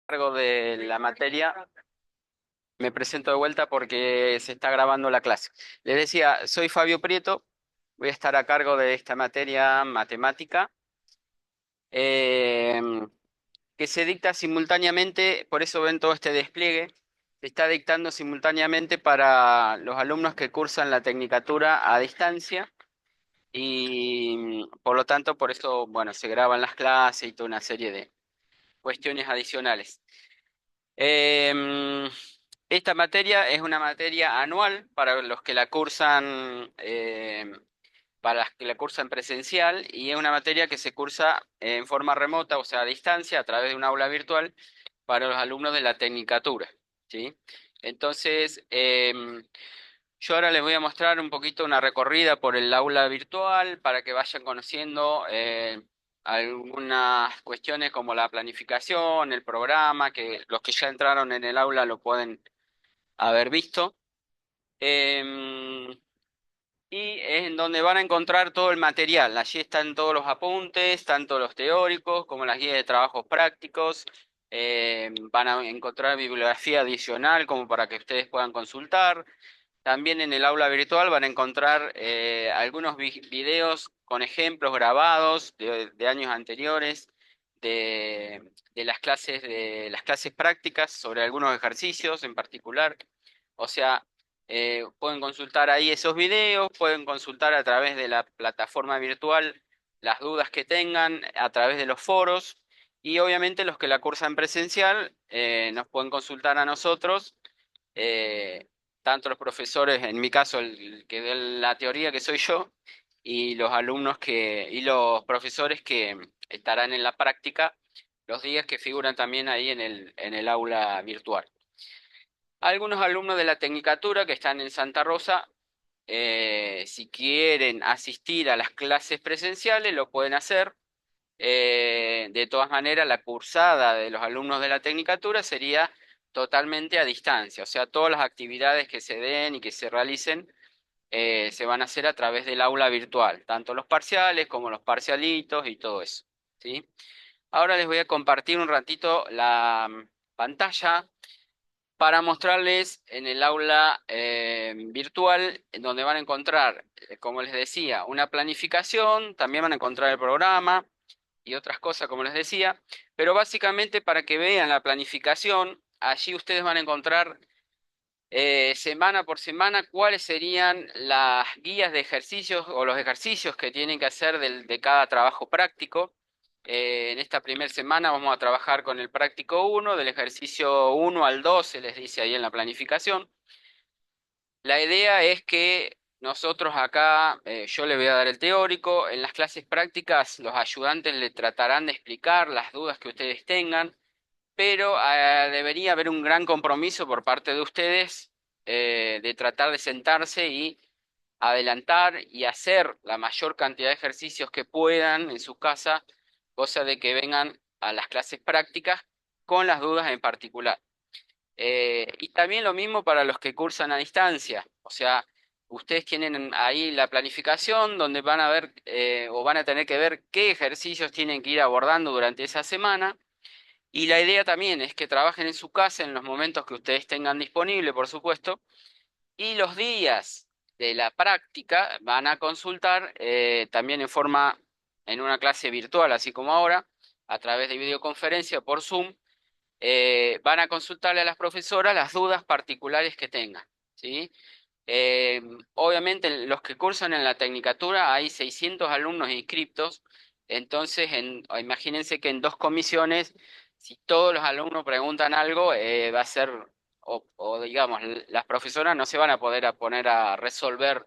Cargo de la materia, me presento de vuelta porque se está grabando la clase. Les decía, soy Fabio Prieto, voy a estar a cargo de esta materia matemática, eh, que se dicta simultáneamente, por eso ven todo este despliegue, se está dictando simultáneamente para los alumnos que cursan la tecnicatura a distancia y por lo tanto, por eso, bueno, se graban las clases y toda una serie de cuestiones adicionales. Em, Esta materia es una materia anual para los que la cursan, para las que la cursan presencial, y es una materia que se cursa en forma remota, o sea, a distancia, a través de un aula virtual para los alumnos de la tecnicatura, ¿sí? Entonces, yo ahora les voy a mostrar un poquito una recorrida por el aula virtual para que vayan conociendo algunas cuestiones como la planificación, el programa, que los que ya entraron en el aula lo pueden haber visto. Em, y es en donde van a encontrar todo el material. Allí están todos los apuntes, tanto los teóricos como las guías de trabajos prácticos. Van a encontrar bibliografía adicional como para que ustedes puedan consultar. También en el aula virtual van a encontrar algunos videos con ejemplos grabados de años anteriores de las clases prácticas sobre algunos ejercicios en particular. O sea, pueden consultar ahí esos videos, pueden consultar a través de la plataforma virtual las dudas que tengan a través de los foros y obviamente los que la cursan presencial nos pueden consultar a nosotros. eh, Tanto los profesores, en mi caso el que dé la teoría que soy yo, y los alumnos y los profesores que estarán en la práctica los días que figuran también ahí en el aula virtual. Algunos alumnos de la Tecnicatura que están en Santa Rosa, si quieren asistir a las clases presenciales, lo pueden hacer. De todas maneras, la cursada de los alumnos de la Tecnicatura sería totalmente a distancia, o sea, todas las actividades que se den y que se realicen se van a hacer a través del aula virtual, tanto los parciales como los parcialitos y todo eso, ¿sí? Ahora les voy a compartir un ratito la pantalla para mostrarles en el aula virtual, en donde van a encontrar, como les decía, una planificación, también van a encontrar el programa y otras cosas, como les decía, pero básicamente para que vean la planificación, allí ustedes van a encontrar semana por semana cuáles serían las guías de ejercicios o los ejercicios que tienen que hacer de cada trabajo práctico. En esta primera semana vamos a trabajar con el práctico uno del ejercicio 1 al 2 se les dice ahí en la planificación. La idea es que nosotros acá, yo le voy a dar el teórico, en las clases prácticas los ayudantes le tratarán de explicar las dudas que ustedes tengan, pero debería haber un gran compromiso por parte de ustedes de tratar de sentarse y adelantar y hacer la mayor cantidad de ejercicios que puedan en su casa, cosa de que vengan a las clases prácticas con las dudas en particular. Y también lo mismo para los que cursan a distancia, o sea, ustedes tienen ahí la planificación donde van a ver o van a tener que ver qué ejercicios tienen que ir abordando durante esa semana. Y la idea también es que trabajen en su casa en los momentos que ustedes tengan disponible, por supuesto, y los días de la práctica van a consultar también en una clase virtual, así como ahora, a través de videoconferencia por Zoom, van a consultarle a las profesoras las dudas particulares que tengan, ¿sí? Eh, Obviamente los que cursan en la Tecnicatura hay 600 alumnos inscriptos, entonces imagínense que en dos comisiones, si todos los alumnos preguntan algo, va a ser, o digamos, las profesoras no se van a poder a poner a resolver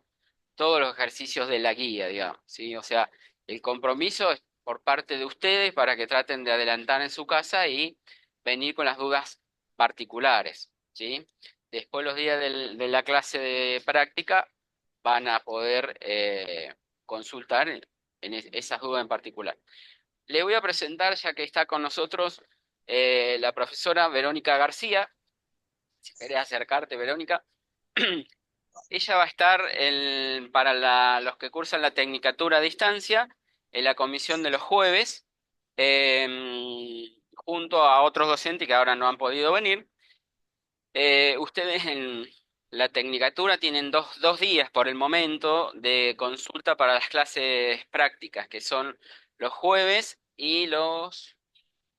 todos los ejercicios de la guía, digamos, ¿sí? O sea, el compromiso es por parte de ustedes para que traten de adelantar en su casa y venir con las dudas particulares, ¿sí? Después los días de la clase de práctica van a poder consultar esas dudas en particular. Le voy a presentar, ya que está con nosotros, la profesora Verónica García. Si querés acercarte, Verónica. Ella va a estar para los que cursan la Tecnicatura a distancia en la comisión de los jueves. junto a otros docentes que ahora no han podido venir. Ustedes en la Tecnicatura tienen dos días por el momento de consulta para las clases prácticas, que son los jueves y los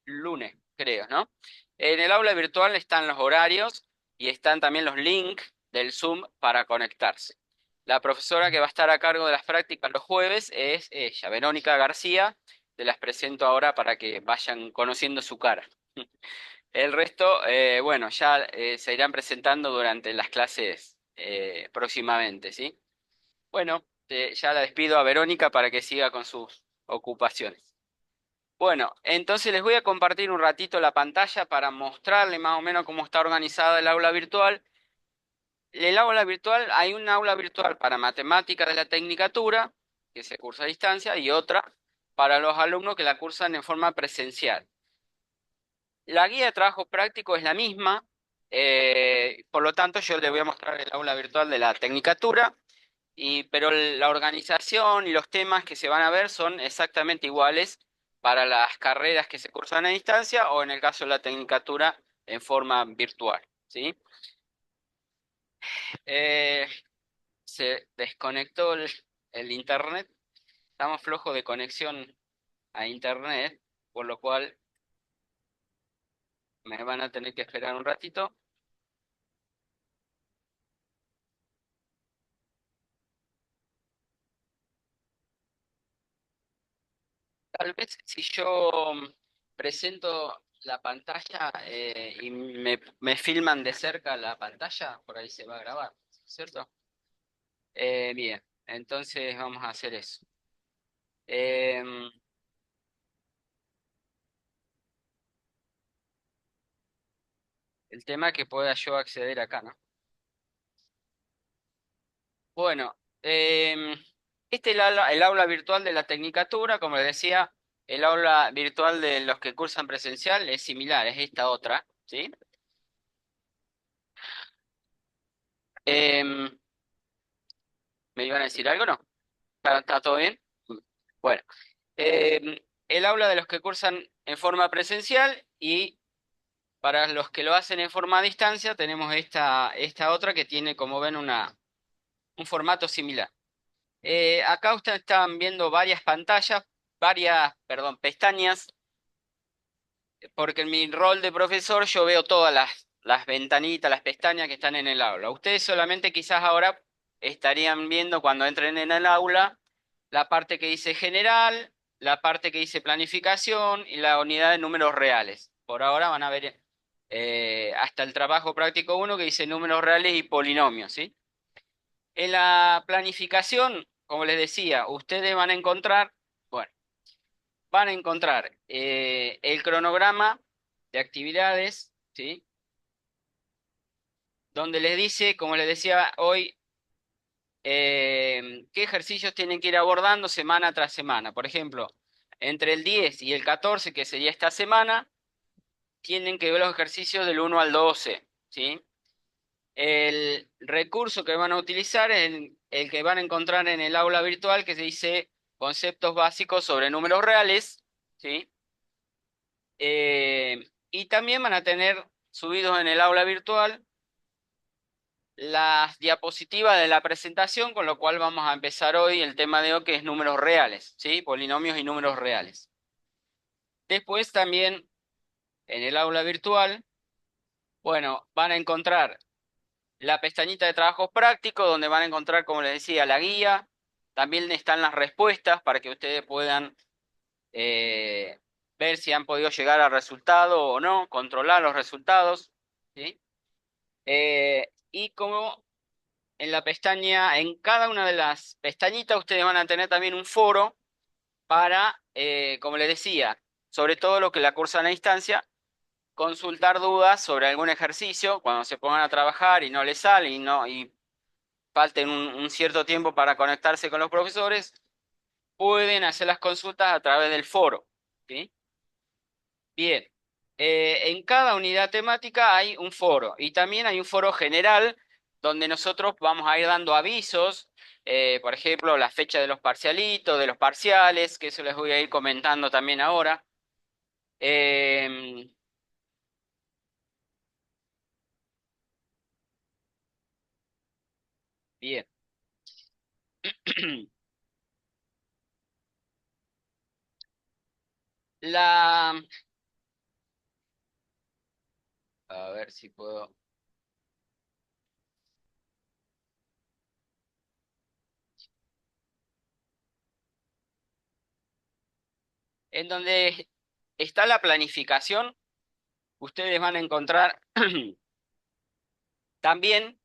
lunes, creo, ¿no? En el aula virtual están los horarios y están también los links del Zoom para conectarse. La profesora que va a estar a cargo de las prácticas los jueves es ella, Verónica García. Te las presento ahora para que vayan conociendo su cara. El resto, bueno, ya se irán presentando durante las clases próximamente, ¿sí? Bueno, ya la despido a Verónica para que siga con sus ocupaciones. Bueno, entonces les voy a compartir un ratito la pantalla para mostrarles más o menos cómo está organizada el aula virtual. El aula virtual, hay un aula virtual para matemáticas de la Tecnicatura, que se cursa a distancia, y otra para los alumnos que la cursan en forma presencial. La guía de trabajo práctico es la misma, por lo tanto yo les voy a mostrar el aula virtual de la Tecnicatura, pero la organización y los temas que se van a ver son exactamente iguales para las carreras que se cursan a distancia o en el caso de la Tecnicatura en forma virtual, ¿sí? Eh, Se desconectó el internet, estamos flojos de conexión a internet, por lo cual me van a tener que esperar un ratito. Tal vez si yo presento la pantalla y me filman de cerca la pantalla, por ahí se va a grabar, ¿cierto? Bien, entonces vamos a hacer eso. Em, el tema es que pueda yo acceder acá, ¿no? Bueno, este es el aula virtual de la Tecnicatura, como les decía, el aula virtual de los que cursan presencial es similar, es esta otra, ¿sí? Em, ¿Me iban a decir algo, no? ¿Está todo bien? Bueno, el aula de los que cursan en forma presencial y para los que lo hacen en forma a distancia tenemos esta otra que tiene, como ven, un formato similar. Acá ustedes están viendo varias pantallas, perdón, pestañas, porque en mi rol de profesor yo veo todas las ventanitas, las pestañas que están en el aula. Ustedes solamente quizás ahora estarían viendo cuando entren en el aula la parte que dice general, la parte que dice planificación y la unidad de números reales. Por ahora van a ver hasta el trabajo práctico uno que dice números reales y polinomios, ¿sí? En la planificación, como les decía, ustedes van a encontrar, bueno, van a encontrar el cronograma de actividades, ¿sí? Donde les dice, como les decía hoy, qué ejercicios tienen que ir abordando semana tras semana. Por ejemplo, entre el 10 y el 14, que sería esta semana, tienen que ver los ejercicios del 1 al 12, ¿sí? El recurso que van a utilizar es el que van a encontrar en el aula virtual que se dice conceptos básicos sobre números reales, ¿sí? Y también van a tener subidos en el aula virtual las diapositivas de la presentación, con lo cual vamos a empezar hoy el tema de hoy que es números reales, ¿sí? Polinomios y números reales. Después también en el aula virtual, bueno, van a encontrar la pestañita de trabajos prácticos, donde van a encontrar, como les decía, la guía. También están las respuestas para que ustedes puedan eh, ver si han podido llegar al resultado o no, controlar los resultados, ¿sí? Y como en la pestaña, en cada una de las pestañitas, ustedes van a tener también un foro para, como les decía, sobre todo lo que la cursan a distancia, consultar dudas sobre algún ejercicio cuando se pongan a trabajar y no les sale y falten un cierto tiempo para conectarse con los profesores, pueden hacer las consultas a través del foro, ¿sí? Bien, en cada unidad temática hay un foro y también hay un foro general donde nosotros vamos a ir dando avisos, por ejemplo, la fecha de los parcialitos, de los parciales, que eso les voy a ir comentando también ahora. Em, bien. La... A ver si puedo... En donde está la planificación, ustedes van a encontrar también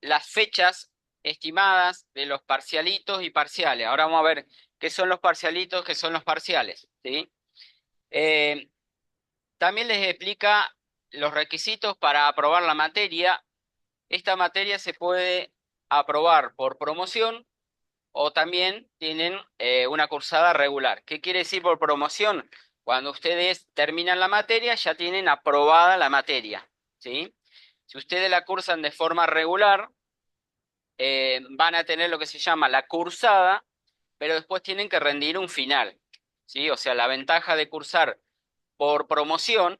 las fechas estimadas de los parcialitos y parciales. Ahora vamos a ver qué son los parcialitos, qué son los parciales, ¿sí? Eh, También les explica los requisitos para aprobar la materia. Esta materia se puede aprobar por promoción o también tienen una cursada regular. ¿Qué quiere decir por promoción? Cuando ustedes terminan la materia, ya tienen aprobada la materia, ¿sí? Si ustedes la cursan de forma regular, van a tener lo que se llama la cursada, pero después tienen que rendir un final, ¿sí? O sea, la ventaja de cursar por promoción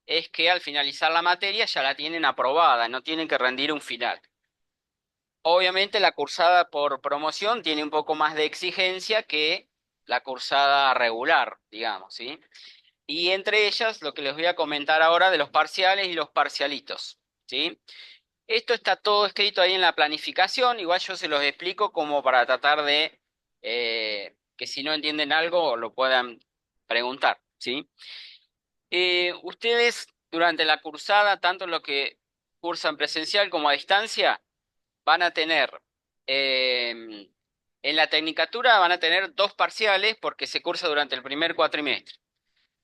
es que al finalizar la materia ya la tienen aprobada, no tienen que rendir un final. Obviamente la cursada por promoción tiene un poco más de exigencia que la cursada regular, digamos, ¿sí? Y entre ellas lo que les voy a comentar ahora de los parciales y los parcialitos, ¿sí? Esto está todo escrito ahí en la planificación, igual yo se los explico como para tratar de que si no entienden algo lo puedan preguntar, ¿sí? Ustedes durante la cursada, tanto lo que cursan presencial como a distancia, van a tener, en la tecnicatura van a tener dos parciales porque se cursa durante el primer cuatrimestre.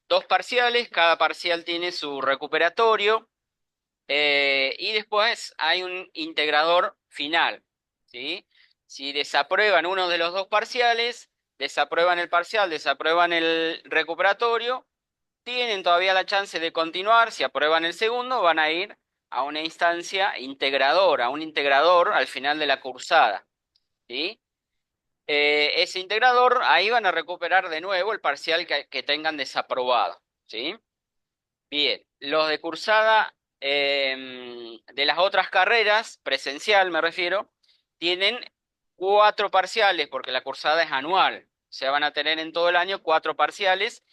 Dos parciales, cada parcial tiene su recuperatorio y después hay un integrador final, ¿sí? Si desaprueban uno de los dos parciales, desaprueban el parcial, desaprueban el recuperatorio, tienen todavía la chance de continuar. Si aprueban el segundo, van a ir a una instancia integradora, a un integrador al final de la cursada, ¿sí? Ese integrador, ahí van a recuperar de nuevo el parcial que tengan desaprobado, ¿sí? Bien, los de cursada de las otras carreras, presencial me refiero, tienen cuatro parciales, porque la cursada es anual. O sea, van a tener en todo el año cuatro parciales,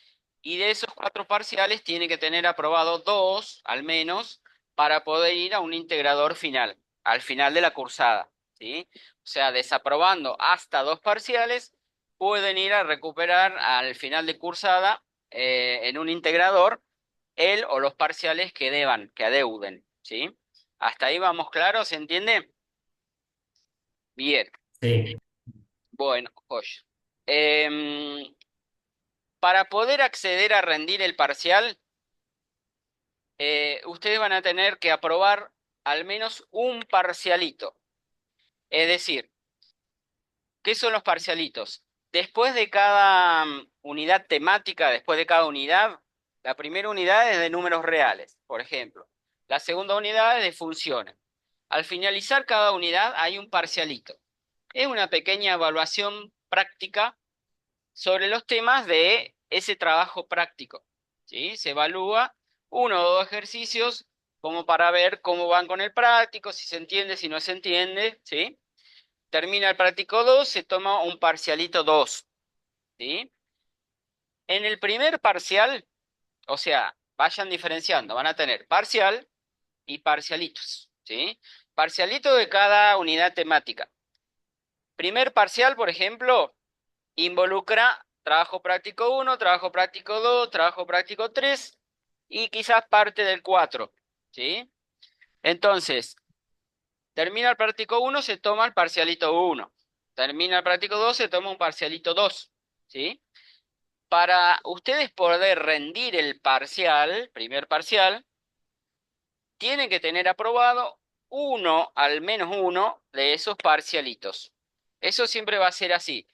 y de esos cuatro parciales tiene que tener aprobado dos, al menos, para poder ir a un integrador final, al final de la cursada, ¿sí? O sea, desaprobando hasta dos parciales, pueden ir a recuperar al final de cursada en un integrador él o los parciales que deban, que adeuden, ¿sí? Hasta ahí vamos claros, ¿se entiende? Bien, Sí, bueno, oye. Para poder acceder a rendir el parcial, ustedes van a tener que aprobar al menos un parcialito. Es decir, ¿qué son los parcialitos? Después de cada unidad temática, después de cada unidad, la primera unidad es de números reales, por ejemplo. La segunda unidad es de funciones. Al finalizar cada unidad hay un parcialito. Es una pequeña evaluación práctica sobre los temas de ese trabajo práctico, ¿sí? Se evalúa uno o dos ejercicios como para ver cómo van con el práctico, si se entiende, si no se entiende, ¿sí? Termina el práctico 2, se toma un parcialito 2, ¿sí? En el primer parcial, o sea, vayan diferenciando, van a tener parcial y parcialitos, ¿sí? Parcialito de cada unidad temática. Primer parcial, por ejemplo, involucra trabajo práctico 1, trabajo práctico 2, trabajo práctico 3 y quizás parte del 4, ¿sí? Entonces, termina el práctico 1, se toma el parcialito 1. Termina el práctico 2, se toma un parcialito 2, ¿sí? Para ustedes poder rendir el parcial, primer parcial, tienen que tener aprobado uno, al menos uno, de esos parcialitos. Eso siempre va a ser así.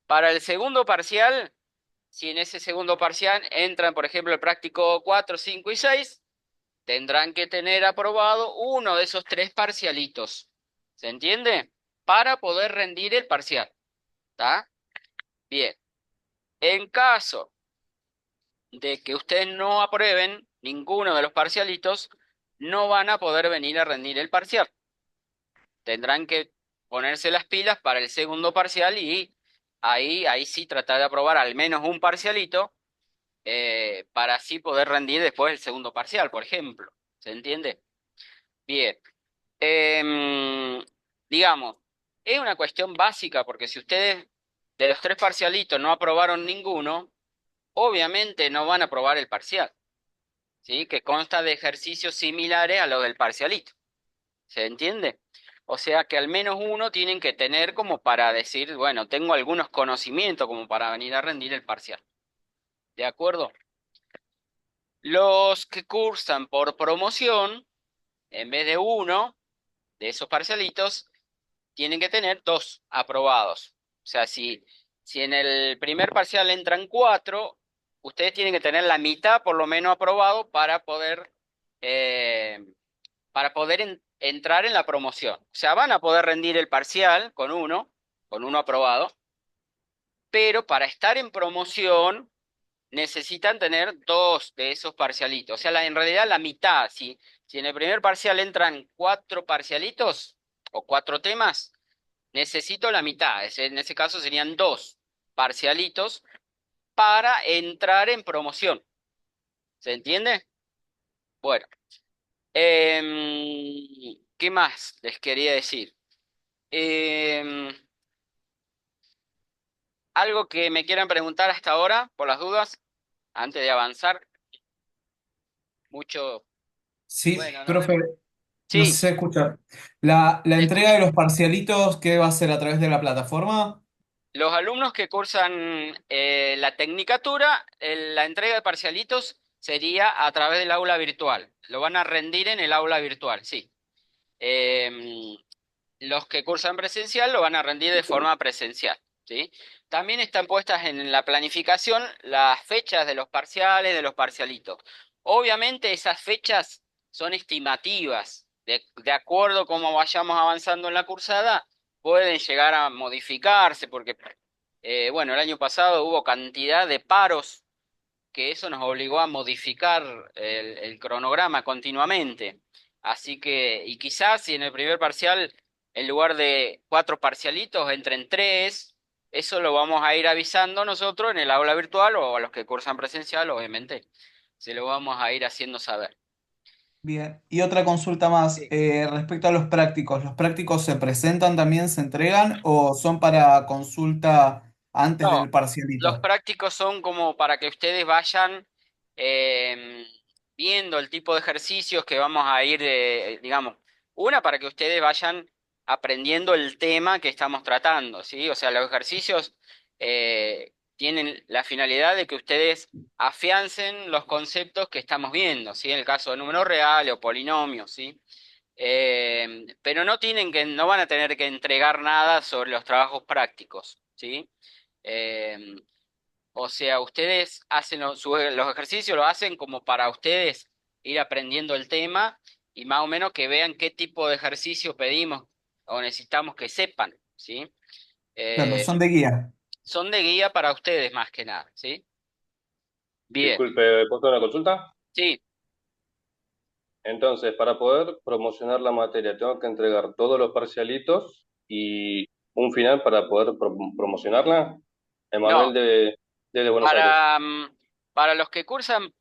Para el segundo parcial, si en ese segundo parcial entran, por ejemplo, el práctico 4, 5 y 6, tendrán que tener aprobado uno de esos tres parcialitos. ¿Se entiende? Para poder rendir el parcial. ¿Está? Bien. En caso de que ustedes no aprueben ninguno de los parcialitos, no van a poder venir a rendir el parcial. Tendrán que ponerse las pilas para el segundo parcial y ahí sí tratar de aprobar al menos un parcialito para así poder rendir después el segundo parcial, por ejemplo. ¿Se entiende? Bien. Em, digamos, es una cuestión básica porque si ustedes de los tres parcialitos no aprobaron ninguno, obviamente no van a aprobar el parcial, ¿sí? Que consta de ejercicios similares a los del parcialito. ¿Se entiende? O sea que al menos uno tienen que tener como para decir, bueno, tengo algunos conocimientos como para venir a rendir el parcial. ¿De acuerdo? Los que cursan por promoción, en vez de uno de esos parcialitos, tienen que tener dos aprobados. O sea, si en el primer parcial entran cuatro, ustedes tienen que tener la mitad por lo menos aprobado eh, para poder entrar en la promoción. O sea, van a poder rendir el parcial con uno aprobado, pero para estar en promoción necesitan tener dos de esos parcialitos. O sea, en realidad la mitad. Si en el primer parcial entran cuatro parcialitos o cuatro temas, necesito la mitad. En ese caso serían dos parcialitos para entrar en promoción. ¿Se entiende? Bueno, ¿qué más les quería decir? Em, ¿Algo que me quieran preguntar hasta ahora, por las dudas, antes de avanzar? Mucho. Sí, Bueno, nos profe, vemos. no sé Sí, si se escucha. La te entrega escucho. de los parcialitos, ¿qué va a ser a través de la plataforma? Los alumnos que cursan la tecnicatura, la entrega de parcialitos sería a través del aula virtual. Lo van a rendir en el aula virtual, sí. Em, los que cursan presencial lo van a rendir de forma presencial, ¿sí? También están puestas en la planificación las fechas de los parciales, de los parcialitos. Obviamente esas fechas son estimativas, de acuerdo a cómo vayamos avanzando en la cursada, pueden llegar a modificarse, porque, bueno, el año pasado hubo cantidad de paros que eso nos obligó a modificar el cronograma continuamente. Así que, y quizás si en el primer parcial, en lugar de cuatro parcialitos, entren tres, eso lo vamos a ir avisando nosotros en el aula virtual o a los que cursan presencial, obviamente, se lo vamos a ir haciendo saber. Bien, y otra consulta más Sí. respecto a los prácticos. ¿Los prácticos se presentan también, se entregan o son para consulta antes No, del los parcialito? prácticos son como para que ustedes vayan eh, viendo el tipo de ejercicios que vamos a ir, digamos, una para que ustedes vayan aprendiendo el tema que estamos tratando, ¿sí? O sea, los ejercicios tienen la finalidad de que ustedes afiancen los conceptos que estamos viendo, ¿sí? En el caso de números reales o polinomios, ¿sí? Pero no van a tener que entregar nada sobre los trabajos prácticos, ¿sí? Eh, o sea, ustedes hacen los ejercicios, lo hacen como para ustedes ir aprendiendo el tema y más o menos que vean qué tipo de ejercicio pedimos o necesitamos que sepan, ¿sí? Claro, Eh, son de guía. son de guía para ustedes más que nada, ¿sí? Bien, Disculpe, ¿puedo una consulta? sí, Entonces, para poder promocionar la materia, tengo que entregar todos los parcialitos y un final para poder promocionarla. no, Emanuel de Buenos Aires. para, para los que cursan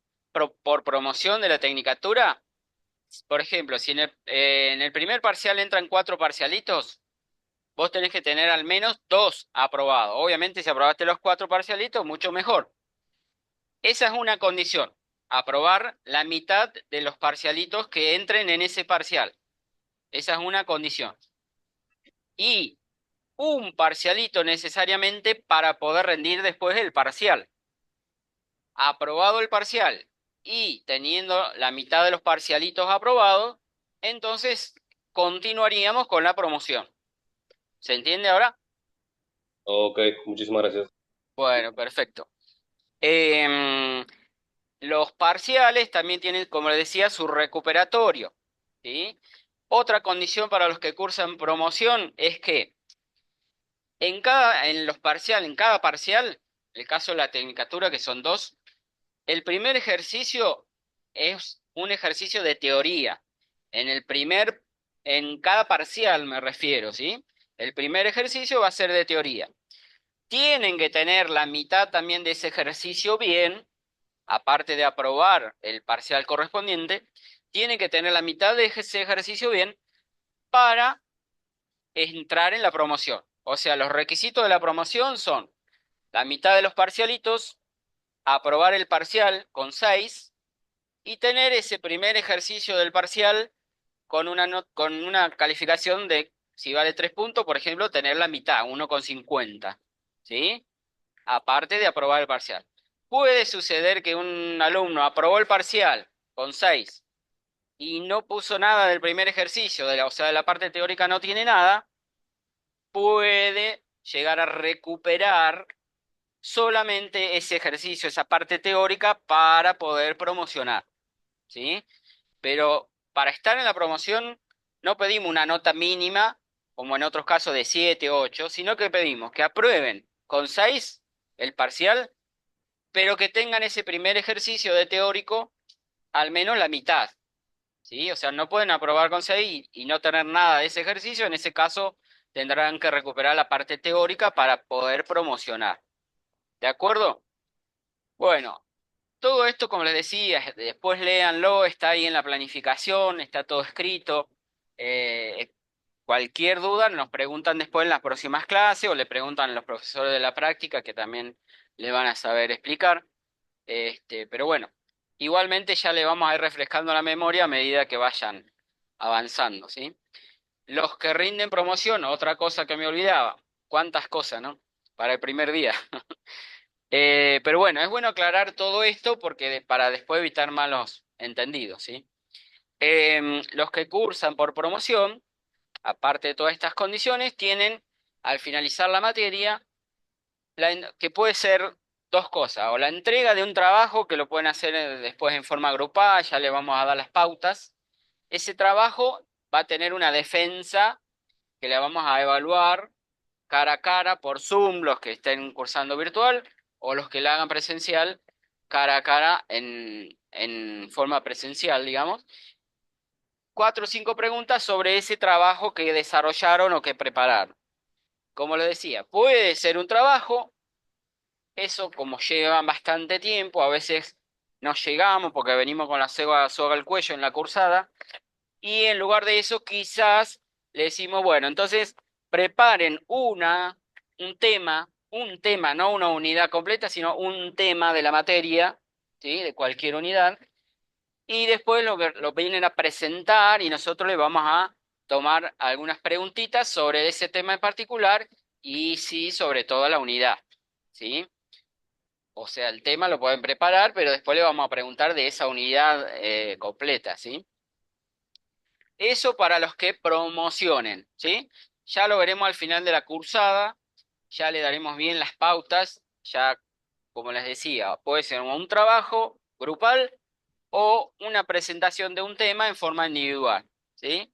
por promoción de la tecnicatura, por ejemplo, si en el primer parcial entran cuatro parcialitos, vos tenés que tener al menos dos aprobados. Obviamente, si aprobaste los cuatro parcialitos, mucho mejor. Esa es una condición, aprobar la mitad de los parcialitos que entren en ese parcial. Esa es una condición. Y un parcialito necesariamente para poder rendir después el parcial. Aprobado el parcial y teniendo la mitad de los parcialitos aprobados, entonces continuaríamos con la promoción. ¿Se entiende ahora? Ok, muchísimas gracias. Bueno, perfecto. Em, los parciales también tienen, como les decía, su recuperatorio, ¿sí? Otra condición para los que cursan promoción es que en cada parcial, el caso de la tecnicatura, que son dos, El primer ejercicio es un ejercicio de teoría. En cada parcial me refiero, ¿sí? El primer ejercicio va a ser de teoría. Tienen que tener la mitad también de ese ejercicio bien, aparte de aprobar el parcial correspondiente, tienen que tener la mitad de ese ejercicio bien para entrar en la promoción. O sea, los requisitos de la promoción son la mitad de los parcialitos, aprobar el parcial con 6 y tener ese primer ejercicio del parcial con una calificación de, si vale 3 puntos, por ejemplo, tener la mitad, 1,50. ¿Sí? Aparte de aprobar el parcial. Puede suceder que un alumno aprobó el parcial con 6 y no puso nada del primer ejercicio, o sea, de la parte teórica no tiene nada, puede llegar a recuperar solamente ese ejercicio, esa parte teórica para poder promocionar, ¿sí? Pero para estar en la promoción no pedimos una nota mínima, como en otros casos de 7, 8, sino que pedimos que aprueben con 6 el parcial, pero que tengan ese primer ejercicio de teórico al menos la mitad, ¿sí? O sea, no pueden aprobar con 6 y no tener nada de ese ejercicio, en ese caso tendrán que recuperar la parte teórica para poder promocionar. ¿De acuerdo? Bueno, todo esto, como les decía, después léanlo, está ahí en la planificación, está todo escrito. Eh, Cualquier duda nos preguntan después en las próximas clases o le preguntan a los profesores de la práctica que también le van a saber explicar. Pero bueno, igualmente ya le vamos a ir refrescando la memoria a medida que vayan avanzando, ¿sí? Los que rinden promoción, otra cosa que me olvidaba, cuántas cosas, ¿no? Para el primer día. Pero bueno, es bueno aclarar todo esto porque para después evitar malos entendidos, ¿sí? Los que cursan por promoción, aparte de todas estas condiciones, tienen al finalizar la materia, que puede ser dos cosas, o la entrega de un trabajo que lo pueden hacer después en forma grupal, ya le vamos a dar las pautas. Ese trabajo va a tener una defensa que la vamos a evaluar cara a cara por Zoom, los que estén cursando virtual, o los que la hagan presencial, cara a cara en forma presencial, digamos. 4 o 5 preguntas sobre ese trabajo que desarrollaron o que prepararon. Como les decía, puede ser un trabajo, eso como lleva bastante tiempo, a veces no llegamos porque venimos con la soga al cuello en la cursada, y en lugar de eso quizás le decimos, bueno, entonces preparen un tema, no una unidad completa, sino un tema de la materia, ¿sí? De cualquier unidad, y después lo vienen a presentar y nosotros le vamos a tomar algunas preguntitas sobre ese tema en particular y sí, sobre toda la unidad, ¿sí? O sea, el tema lo pueden preparar, pero después le vamos a preguntar de esa unidad completa, ¿sí? Eso para los que promocionen, ¿sí? Ya lo veremos al final de la cursada, ya le daremos bien las pautas, ya como les decía, puede ser un trabajo grupal o una presentación de un tema en forma individual, ¿sí?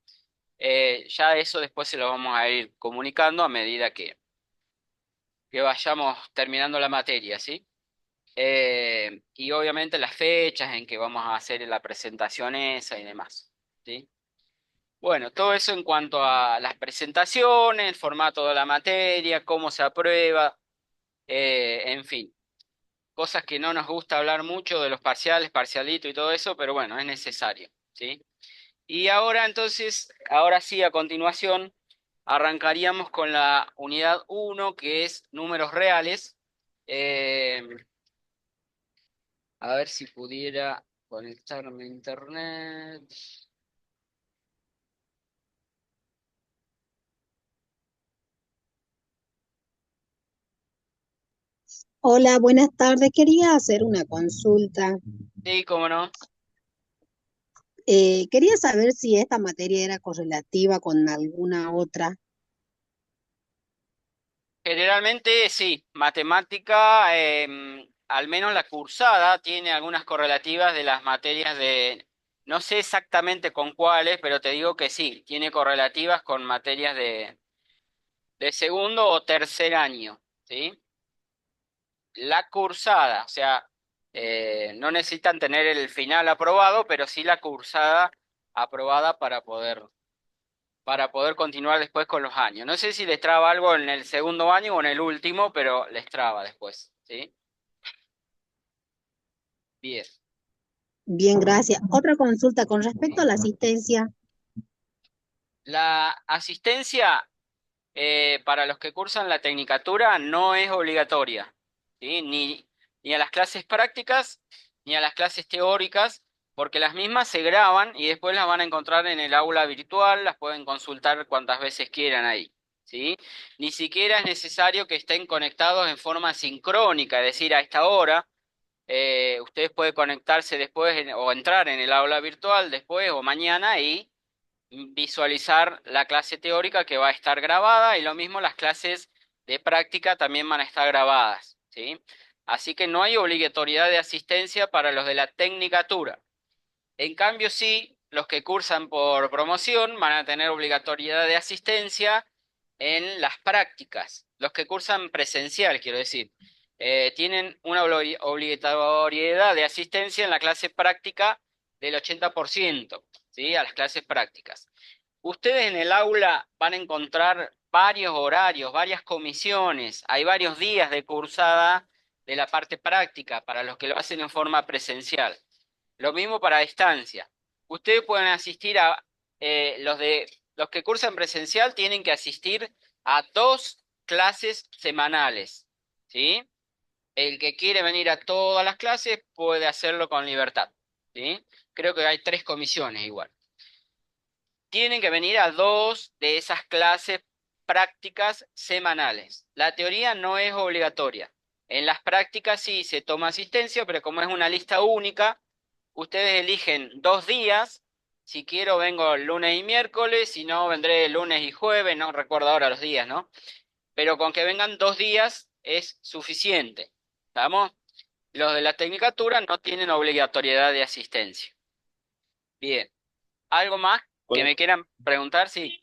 Ya eso después se lo vamos a ir comunicando a medida que vayamos terminando la materia, ¿sí? Y obviamente las fechas en que vamos a hacer la presentación esa y demás, ¿sí? Bueno, todo eso en cuanto a las presentaciones, el formato de la materia, cómo se aprueba, en fin, cosas que no nos gusta hablar mucho de los parciales, parcialito y todo eso, pero bueno, es necesario, ¿sí? Y ahora entonces, ahora sí, a continuación, arrancaríamos con la unidad uno que es números reales. Eh, a ver si pudiera conectarme a internet. Hola, buenas tardes. Quería hacer una consulta. Sí, cómo no. Quería saber si esta materia era correlativa con alguna otra. Generalmente sí, matemática, al menos la cursada, tiene algunas correlativas de las materias de, no sé exactamente con cuáles, pero te digo que sí, tiene correlativas con materias de segundo o tercer año, ¿sí? La cursada, o sea, No necesitan tener el final aprobado, pero sí la cursada aprobada para poder continuar después con los años. No sé si les traba algo en el segundo año o en el último, pero les traba después, ¿sí? Bien. Bien, gracias. Otra consulta con respecto a la asistencia. La asistencia para los que cursan la tecnicatura no es obligatoria, ¿sí? Ni a las clases prácticas ni a las clases teóricas, porque las mismas se graban y después las van a encontrar en el aula virtual, las pueden consultar cuantas veces quieran ahí, ¿sí? Ni siquiera es necesario que estén conectados en forma sincrónica, es decir, a esta hora. Ustedes pueden conectarse después o entrar en el aula virtual después o mañana y visualizar la clase teórica que va a estar grabada y lo mismo las clases de práctica también van a estar grabadas, ¿sí? Así que no hay obligatoriedad de asistencia para los de la tecnicatura. En cambio, sí, los que cursan por promoción van a tener obligatoriedad de asistencia en las prácticas. Los que cursan presencial, quiero decir, tienen una obligatoriedad de asistencia en la clase práctica del 80%, ¿sí? A las clases prácticas. Ustedes en el aula van a encontrar varios horarios, varias comisiones, hay varios días de cursada de la parte práctica para los que lo hacen en forma presencial. Lo mismo para distancia. Ustedes pueden asistir a los que cursan presencial tienen que asistir a 2 clases semanales, ¿sí? El que quiere venir a todas las clases puede hacerlo con libertad, ¿sí? Creo que hay 3 comisiones igual. Tienen que venir a 2 de esas clases prácticas semanales. La teoría no es obligatoria. En las prácticas sí se toma asistencia, pero como es una lista única, ustedes eligen 2 días. Si quiero vengo lunes y miércoles, si no vendré lunes y jueves, no recuerdo ahora los días, ¿no? Pero con que vengan 2 días es suficiente. ¿Estamos? Los de la tecnicatura no tienen obligatoriedad de asistencia. Bien. ¿Algo más que Con- me quieran preguntar? Sí.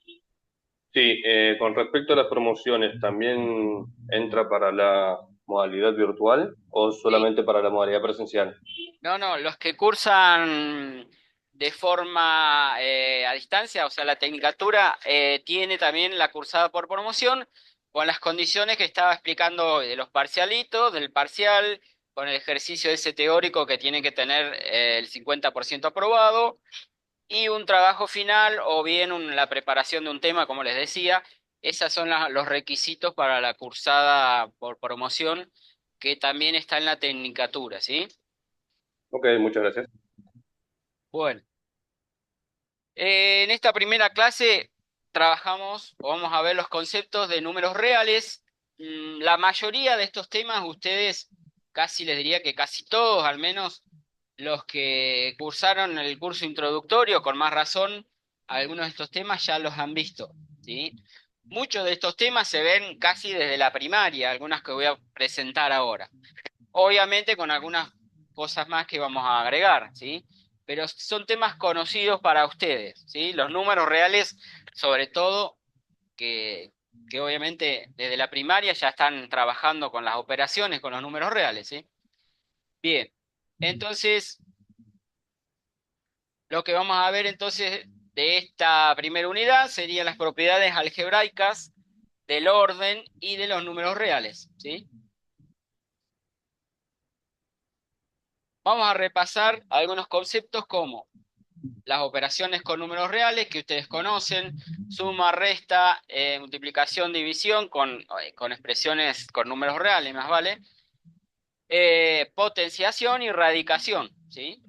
Sí, con respecto a las promociones, ¿también entra para la modalidad virtual o Sí. solamente para la modalidad presencial? No, no, los que cursan de forma a distancia, o sea, la tecnicatura tiene también la cursada por promoción con las condiciones que estaba explicando de los parcialitos, del parcial, con el ejercicio ese teórico que tiene que tener el 50% aprobado y un trabajo final o bien la preparación de un tema, como les decía. Esos son los requisitos para la cursada por promoción que también está en la tecnicatura, ¿sí? Ok, muchas gracias. Bueno. En esta primera clase trabajamos o vamos a ver los conceptos de números reales. La mayoría de estos temas ustedes, casi les diría que casi todos, al menos los que cursaron el curso introductorio, con más razón, algunos de estos temas ya los han visto, ¿sí? Muchos de estos temas se ven casi desde la primaria, algunas que voy a presentar ahora. Obviamente con algunas cosas más que vamos a agregar, ¿sí? Pero son temas conocidos para ustedes, ¿sí? Los números reales, sobre todo, que, que obviamente desde la primaria ya están trabajando con las operaciones, con los números reales, ¿sí? Bien, entonces, lo que vamos a ver entonces de esta primera unidad serían las propiedades algebraicas del orden y de los números reales, ¿sí? Vamos a repasar algunos conceptos como las operaciones con números reales que ustedes conocen, suma, resta, multiplicación, división con expresiones con números reales, más vale, potenciación y radicación, ¿sí?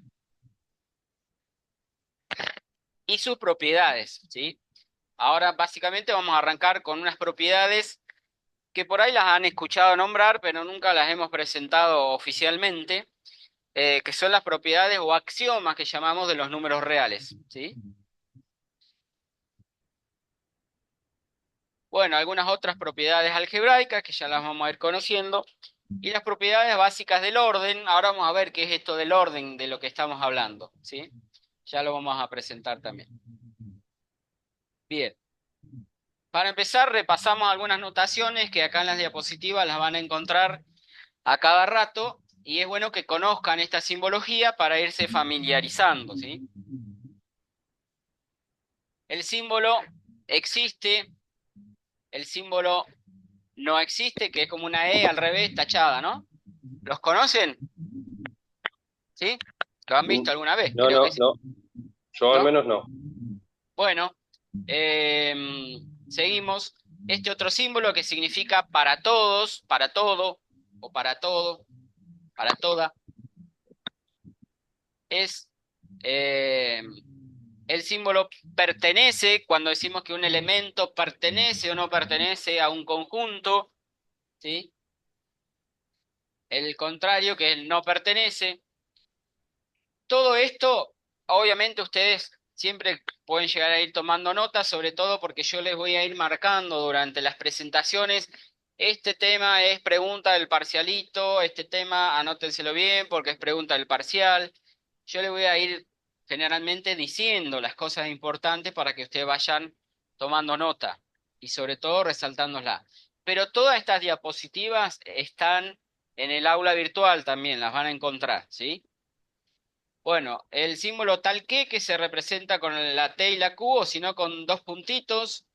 Y sus propiedades, ¿sí? Ahora básicamente vamos a arrancar con unas propiedades que por ahí las han escuchado nombrar, pero nunca las hemos presentado oficialmente, que son las propiedades o axiomas que llamamos de los números reales, ¿sí? Bueno, algunas otras propiedades algebraicas que ya las vamos a ir conociendo. Y las propiedades básicas del orden. Ahora vamos a ver qué es esto del orden de lo que estamos hablando, ¿sí? Ya lo vamos a presentar también. Bien. Para empezar, repasamos algunas notaciones que acá en las diapositivas las van a encontrar a cada rato. y es bueno que conozcan esta simbología para irse familiarizando, ¿sí? El símbolo existe, el símbolo no existe, que es como una E al revés tachada, ¿no? ¿Los conocen? ¿Sí? ¿Lo han visto alguna vez? No, Creo que no, sí, no. Yo al ¿no? menos no. Bueno, seguimos. Este otro símbolo que significa para todos, para todo, o para todo, para toda, es el símbolo pertenece, cuando decimos que un elemento pertenece o no pertenece a un conjunto, ¿sí? El contrario, que es el no pertenece. Todo esto, obviamente ustedes siempre pueden llegar a ir tomando notas, sobre todo porque yo les voy a ir marcando durante las presentaciones. Este tema es pregunta del parcialito, este tema anótenselo bien porque es pregunta del parcial. Yo les voy a ir generalmente diciendo las cosas importantes para que ustedes vayan tomando nota y sobre todo resaltándolas. Pero todas estas diapositivas están en el aula virtual también, las van a encontrar, ¿sí? Bueno, el símbolo tal que se representa con la T y la Q, o si no con dos puntitos,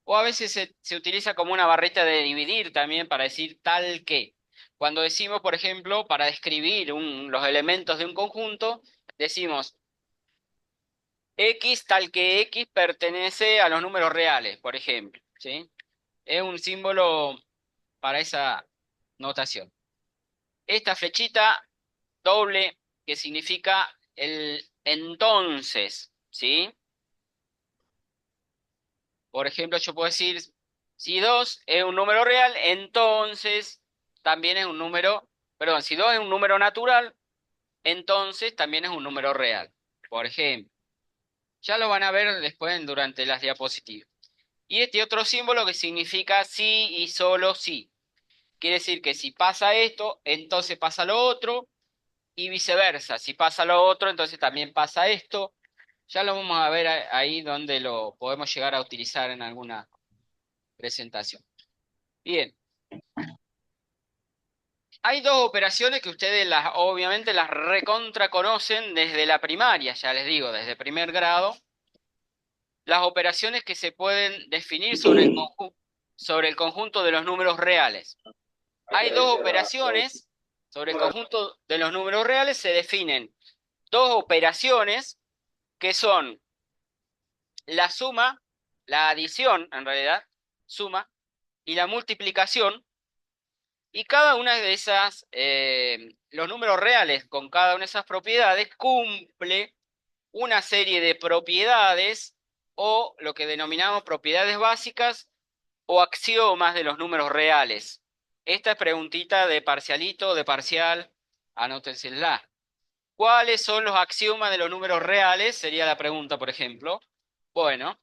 o a veces se utiliza como una barrita de dividir también para decir tal que. Cuando decimos, por ejemplo, para describir los elementos de un conjunto, decimos X tal que X pertenece a los números reales, por ejemplo, ¿sí? Es un símbolo para esa notación. Esta flechita doble que significa el entonces, ¿sí? Por ejemplo, yo puedo decir, si 2 es un número real, entonces también es un número, perdón, si 2 es un número natural, entonces también es un número real. Por ejemplo, ya lo van a ver después durante las diapositivas. Y este otro símbolo que significa sí y solo sí. Quiere decir que si pasa esto, entonces pasa lo otro, y viceversa. Si pasa lo otro, entonces también pasa esto. Ya lo vamos a ver ahí donde lo podemos llegar a utilizar en alguna presentación. Bien, hay dos operaciones que ustedes obviamente las recontra conocen desde la primaria, ya les digo, desde primer grado. Las operaciones que se pueden definir sobre el conjunto de los números reales. Hay dos operaciones sobre el conjunto de los números reales, se definen dos operaciones que son la suma, la adición en realidad, suma, y la multiplicación, y cada una de esas, los números reales con cada una de esas propiedades cumple una serie de propiedades o lo que denominamos propiedades básicas o axiomas de los números reales. Esta es preguntita de parcialito, de parcial, anótensela. ¿Cuáles son los axiomas de los números reales? Sería la pregunta, por ejemplo. Bueno,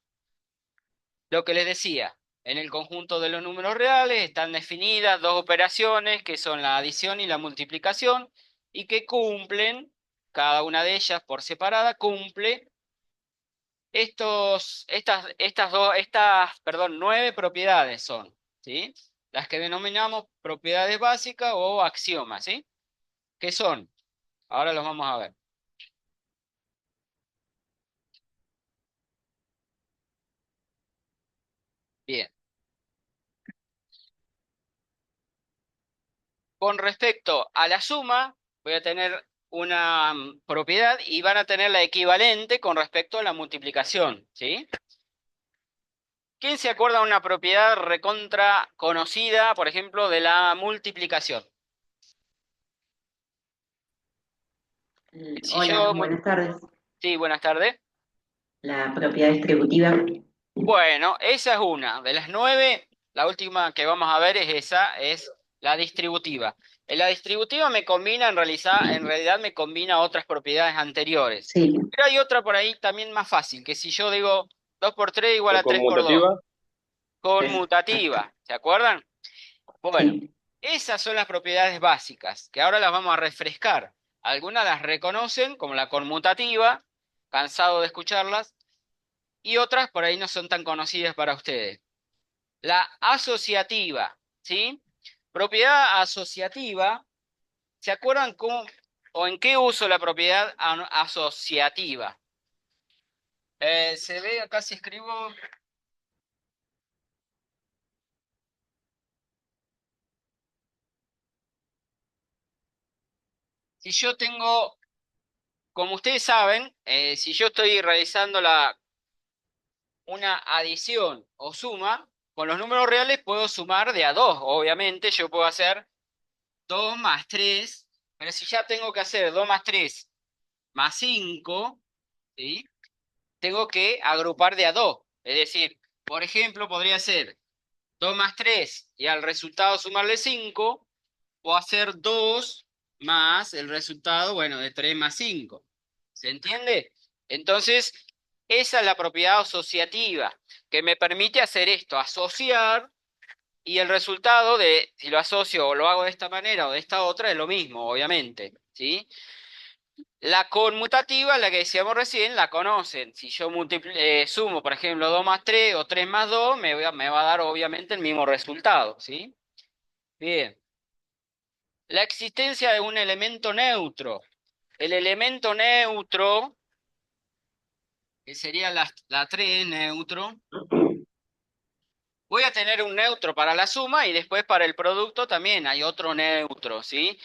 lo que les decía, en el conjunto de los números reales están definidas dos operaciones que son la adición y la multiplicación y que cumplen, cada una de ellas por separada, cumple perdón, 9 propiedades son, ¿sí? Las que denominamos propiedades básicas o axiomas, ¿sí? ¿Qué son? Ahora los vamos a ver. Bien. Con respecto a la suma, voy a tener una propiedad y van a tener la equivalente con respecto a la multiplicación, ¿sí? ¿Quién se acuerda de una propiedad recontra conocida, por ejemplo, de la multiplicación? Si Hola, yo, buenas tardes. sí, buenas tardes. La propiedad distributiva. Bueno, esa es una. De las 9, la última que vamos a ver es esa, es la distributiva. En la distributiva me combina, en realidad me combina otras propiedades anteriores. Sí, Pero hay otra por ahí también más fácil, que si yo digo 2 por 3 igual ¿La a 3 por 2, conmutativa? exacto. conmutativa, ¿se acuerdan? Bueno, Sí, esas son las propiedades básicas, que ahora las vamos a refrescar. Algunas las reconocen, como la conmutativa, cansado de escucharlas, y otras por ahí no son tan conocidas para ustedes. La asociativa, ¿sí? Propiedad asociativa ¿Se acuerdan cómo o en qué uso la propiedad asociativa? Se ve acá si escribo. Si yo tengo, como ustedes saben, si yo estoy realizando una adición o suma, con los números reales puedo sumar de a 2. Obviamente yo puedo hacer 2 más 3, pero si ya tengo que hacer 2 más 3 más 5, ¿sí? Tengo que agrupar de a 2. Es decir, por ejemplo, podría ser 2 más 3 y al resultado sumarle 5, o hacer 2 más el resultado, bueno, de 3 más 5. ¿Se entiende? Entonces, esa es la propiedad asociativa, que me permite hacer esto, asociar, y el resultado de, si lo asocio o lo hago de esta manera o de esta otra, es lo mismo, obviamente, ¿sí? La conmutativa, la que decíamos recién, la conocen. Si yo sumo, por ejemplo, 2 más 3 o 3 más 2, me va a dar obviamente el mismo resultado, ¿sí? Bien. La existencia de un elemento neutro. El elemento neutro, que sería la 3 neutro, voy a tener un neutro para la suma y después para el producto también hay otro neutro, ¿sí?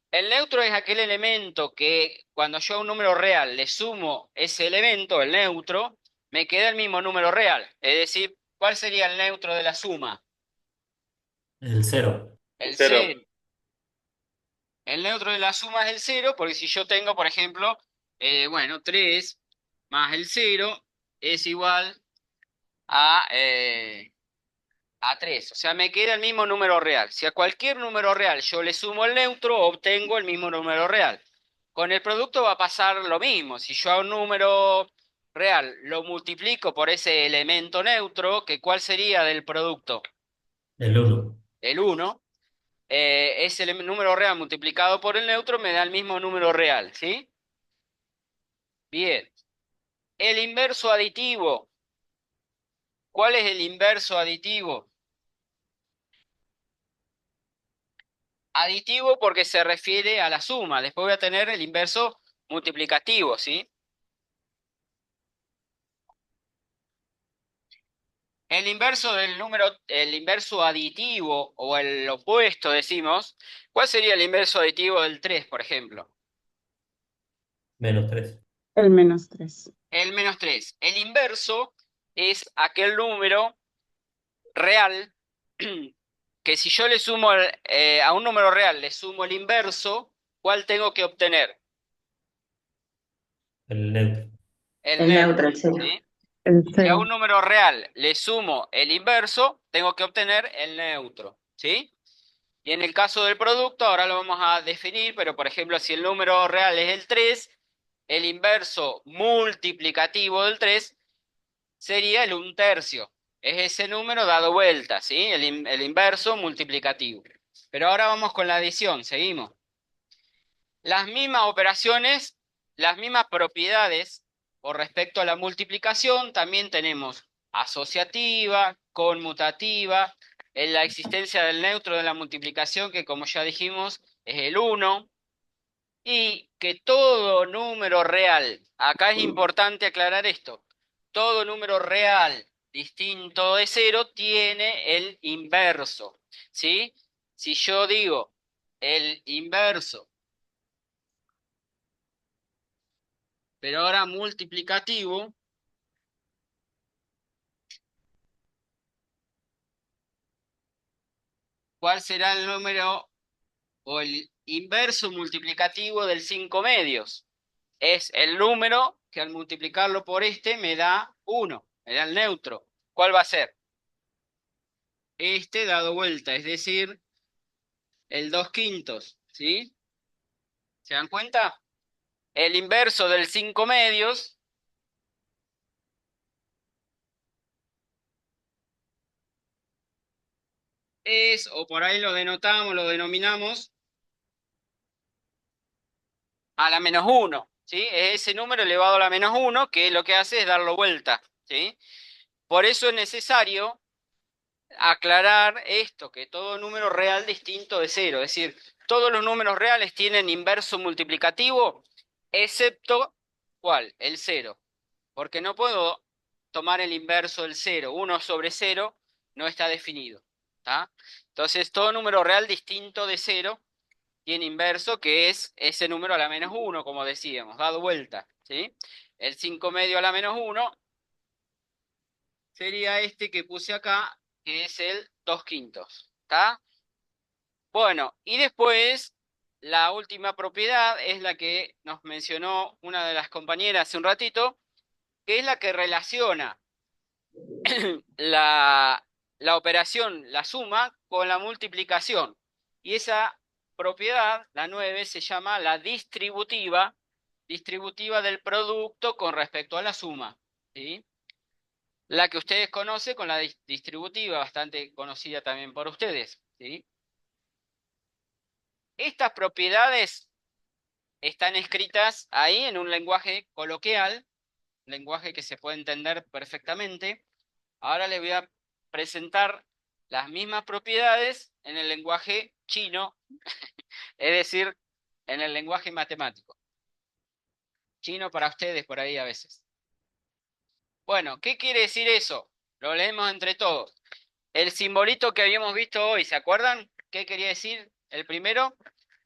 El neutro es aquel elemento que cuando yo a un número real le sumo ese elemento, el neutro, me queda el mismo número real. Es decir, ¿cuál sería el neutro de la suma? El cero. El Cero. 0. El neutro de la suma es el 0, porque si yo tengo, por ejemplo, bueno, 3 más el 0 es igual a 3. O sea, me queda el mismo número real. Si a cualquier número real yo le sumo el neutro, obtengo el mismo número real. Con el producto va a pasar lo mismo. Si yo a un número real lo multiplico por ese elemento neutro, ¿cuál sería del producto? El 1. El 1. Ese número real multiplicado por el neutro me da el mismo número real, ¿sí? Bien. El inverso aditivo. ¿Cuál es el inverso aditivo? Aditivo porque se refiere a la suma. Después voy a tener el inverso multiplicativo, ¿sí? El inverso del número, el inverso aditivo o el opuesto, decimos. ¿Cuál sería el inverso aditivo del 3, por ejemplo? Menos 3. El -3. El menos 3. El inverso es aquel número real que si yo le sumo a un número real, le sumo el inverso, ¿cuál tengo que obtener? El neutro. El El neutro, neutro, el cero. ¿sí? El Si a un 0. número real le sumo el inverso, tengo que obtener el neutro, ¿sí? Y en el caso del producto, ahora lo vamos a definir, pero por ejemplo, si el número real es el 3, el inverso multiplicativo del 3 sería el 1/3. Es ese número dado vuelta, ¿sí? El inverso multiplicativo. Pero ahora vamos con la adición, seguimos. Las mismas operaciones, las mismas propiedades con respecto a la multiplicación, también tenemos asociativa, conmutativa, en la existencia del neutro de la multiplicación, que como ya dijimos, es el 1, y que todo número real, acá es importante aclarar esto, todo número real distinto de 0 tiene el inverso, ¿sí? Si yo digo el inverso, pero ahora multiplicativo, ¿cuál será el número o el inverso multiplicativo del 5 medios? Es el número que al multiplicarlo por este me da 1, me da el neutro. ¿Cuál va a ser? Este dado vuelta, es decir, el 2/5, ¿sí? ¿Se dan cuenta? El inverso del 5 medios es, o por ahí lo denotamos, lo denominamos, a la menos 1, ¿sí? Es ese número elevado a la menos 1 que lo que hace es darlo vuelta, ¿sí? Por eso es necesario aclarar esto, que todo número real distinto de 0, es decir, todos los números reales tienen inverso multiplicativo, excepto, ¿cuál? El 0. Porque no puedo tomar el inverso del 0. 1 sobre 0 no está definido. ¿Tá? Entonces, todo número real distinto de 0 tiene inverso, que es ese número a la menos 1, como decíamos, dado vuelta. ¿Sí? El 5 medio a la menos 1 sería este que puse acá, que es el 2 quintos. ¿Está? Bueno, y después la última propiedad es la que nos mencionó una de las compañeras hace un ratito, que es la que relaciona la operación, la suma, con la multiplicación. Y esa propiedad, la 9, se llama la distributiva del producto con respecto a la suma. ¿Sí? La que ustedes conocen con la distributiva, bastante conocida también por ustedes. ¿Sí? Estas propiedades están escritas ahí en un lenguaje coloquial, lenguaje que se puede entender perfectamente. Ahora les voy a presentar las mismas propiedades en el lenguaje chino, es decir, en el lenguaje matemático. Chino para ustedes por ahí a veces. Bueno, ¿qué quiere decir eso? Lo leemos entre todos. El simbolito que habíamos visto hoy, ¿se acuerdan? ¿Qué quería decir el primero?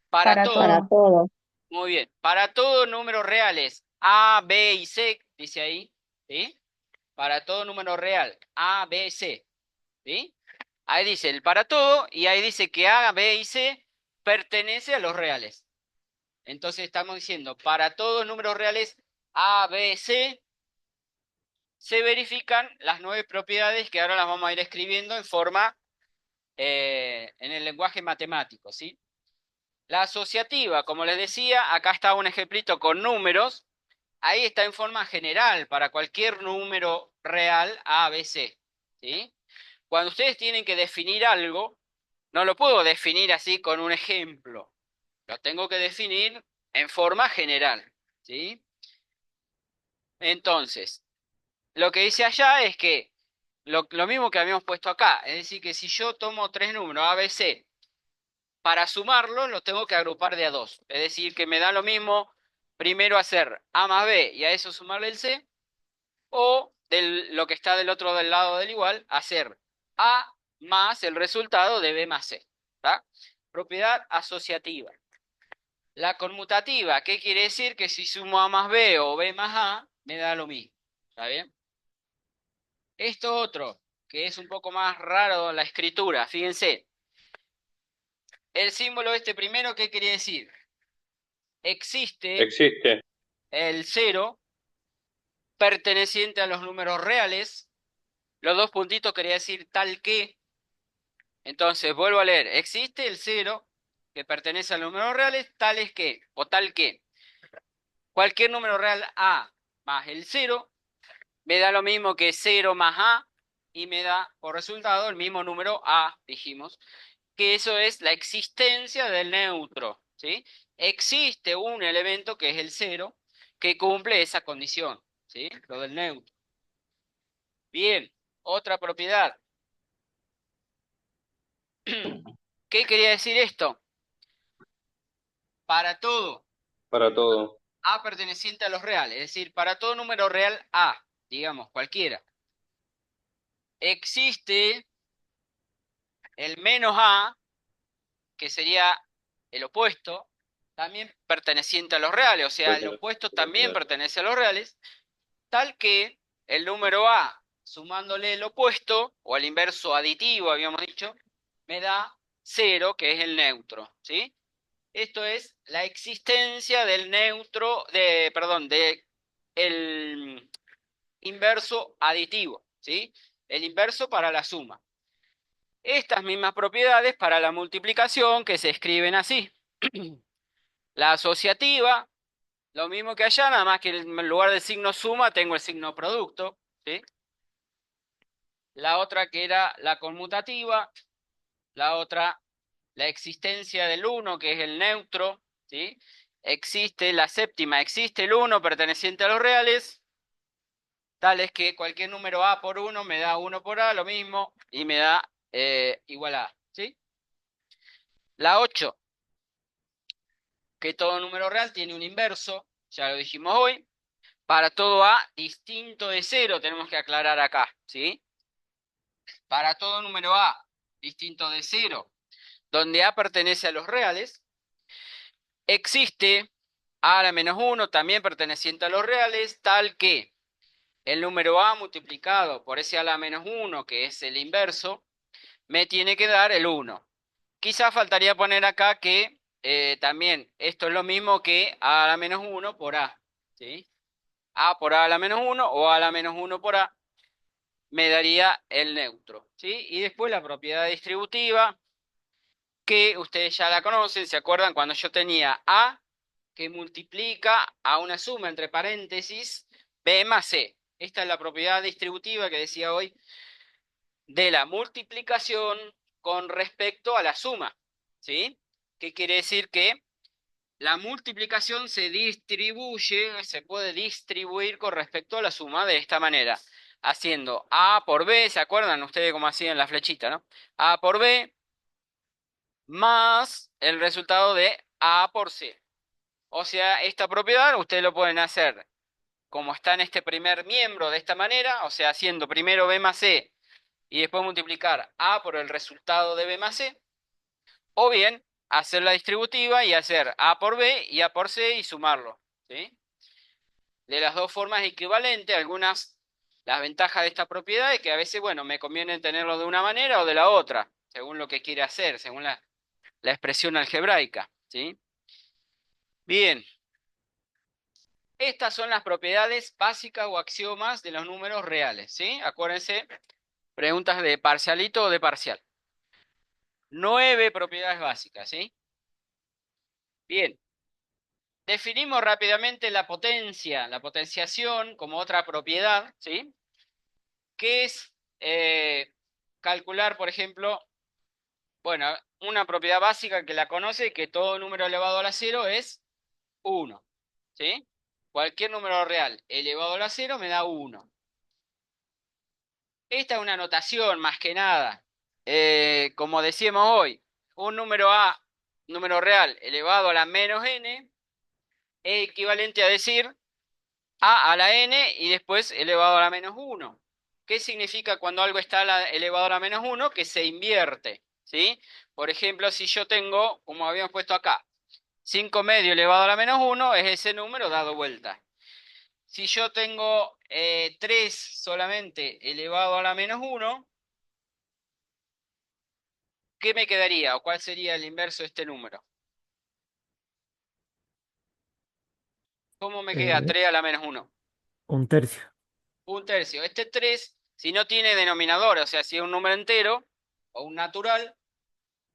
Para todo. Para todo. Muy bien. Para todos números reales, A, B y C, dice ahí, ¿sí? Para todo número real, A, B, C, ¿sí? Ahí dice el para todo y ahí dice que A, B y C pertenece a los reales. Entonces estamos diciendo, para todos números reales A, B, C, se verifican las 9 propiedades que ahora las vamos a ir escribiendo en forma, en el lenguaje matemático, ¿sí? La asociativa, como les decía, acá está un ejemplito con números. Ahí está en forma general para cualquier número real A, B, C, ¿sí? Cuando ustedes tienen que definir algo, no lo puedo definir así con un ejemplo. Lo tengo que definir en forma general, ¿sí? Entonces, lo que dice allá es que lo mismo que habíamos puesto acá, es decir, que si yo tomo 3 números A, B, C, para sumarlos los tengo que agrupar de a 2. Es decir, que me da lo mismo primero hacer A más B y a eso sumarle el C, o lo que está del otro del lado del igual, hacer A más el resultado de B más C. ¿Tá? Propiedad asociativa. La conmutativa, ¿qué quiere decir? Que si sumo A más B o B más A, me da lo mismo. ¿Está bien? Esto otro, que es un poco más raro la escritura, fíjense. El símbolo este primero, ¿qué quería decir? Existe el 0 perteneciente a los números reales. Los 2 puntitos quería decir tal que. Entonces, vuelvo a leer. Existe el 0 que pertenece a los números reales, tales que, o tal que. Cualquier número real A más el 0 me da lo mismo que 0 más A y me da por resultado el mismo número A, dijimos, que eso es la existencia del neutro, ¿sí? Existe un elemento que es el 0 que cumple esa condición, ¿sí? Lo del neutro. Bien, otra propiedad. ¿Qué quería decir esto? Para todo Para todo. A perteneciente a los reales, es decir, para todo número real A, digamos, cualquiera, existe el menos A, que sería el opuesto, también perteneciente a los reales, o sea, el opuesto también pertenece a los reales, tal que el número A, sumándole el opuesto, o el inverso aditivo, habíamos dicho, me da 0, que es el neutro, ¿sí? Esto es la existencia del neutro, de el inverso aditivo, ¿sí? El inverso para la suma. Estas mismas propiedades para la multiplicación que se escriben así. La asociativa, lo mismo que allá, nada más que en lugar del signo suma tengo el signo producto, ¿sí? La otra que era la conmutativa, la otra la existencia del 1, que es el neutro, ¿sí? Existe la séptima, existe el 1 perteneciente a los reales, tal es que cualquier número A por 1 me da 1 por A, lo mismo, y me da igual a, ¿sí? La 8, que todo número real tiene un inverso, ya lo dijimos hoy. Para todo A distinto de 0 tenemos que aclarar acá, ¿sí? Para todo número A distinto de 0, donde A pertenece a los reales, existe A a la menos 1, también perteneciente a los reales, tal que el número A multiplicado por ese A a la menos 1, que es el inverso, me tiene que dar el 1. Quizás faltaría poner acá que también esto es lo mismo que A a la menos 1 por A, ¿sí? A por A a la menos 1 o A a la menos 1 por A me daría el neutro, ¿sí? Y después la propiedad distributiva, que ustedes ya la conocen, ¿se acuerdan? Cuando yo tenía A que multiplica a una suma entre paréntesis B más C. Esta es la propiedad distributiva que decía hoy de la multiplicación con respecto a la suma, ¿sí? ¿Qué quiere decir? Que la multiplicación se distribuye, se puede distribuir con respecto a la suma de esta manera, haciendo A por B, ¿se acuerdan ustedes cómo hacían la flechita, no? A por B más el resultado de A por C. O sea, esta propiedad ustedes lo pueden hacer como está en este primer miembro de esta manera, o sea, haciendo primero B más C y después multiplicar A por el resultado de B más C, o bien hacer la distributiva y hacer A por B y A por C y sumarlo, ¿sí? De las dos formas equivalentes, las ventajas de esta propiedad es que a veces, bueno, me conviene tenerlo de una manera o de la otra, según lo que quiere hacer, según la expresión algebraica, ¿sí? Bien, estas son las propiedades básicas o axiomas de los números reales, ¿sí? Acuérdense, preguntas de parcialito o de parcial. 9 propiedades básicas, ¿sí? Bien. Definimos rápidamente la potencia, la potenciación como otra propiedad, ¿sí? Que es calcular, por ejemplo, bueno, una propiedad básica que la conoce, que todo número elevado a la 0 es 1, ¿sí? Cualquier número real elevado a la 0 me da 1. Esta es una notación más que nada. Como decíamos hoy, un número A, número real elevado a la menos n, es equivalente a decir A a la n y después elevado a la menos 1. ¿Qué significa cuando algo está elevado a la menos 1? Que se invierte, ¿sí? Por ejemplo, si yo tengo, como habíamos puesto acá, 5 medio elevado a la menos 1, es ese número dado vuelta. Si yo tengo 3 solamente elevado a la menos 1, ¿qué me quedaría? ¿O cuál sería el inverso de este número? ¿Cómo me queda 3 a la menos 1? Un tercio. Un tercio. Este 3, si no tiene denominador, o sea, si es un número entero o un natural,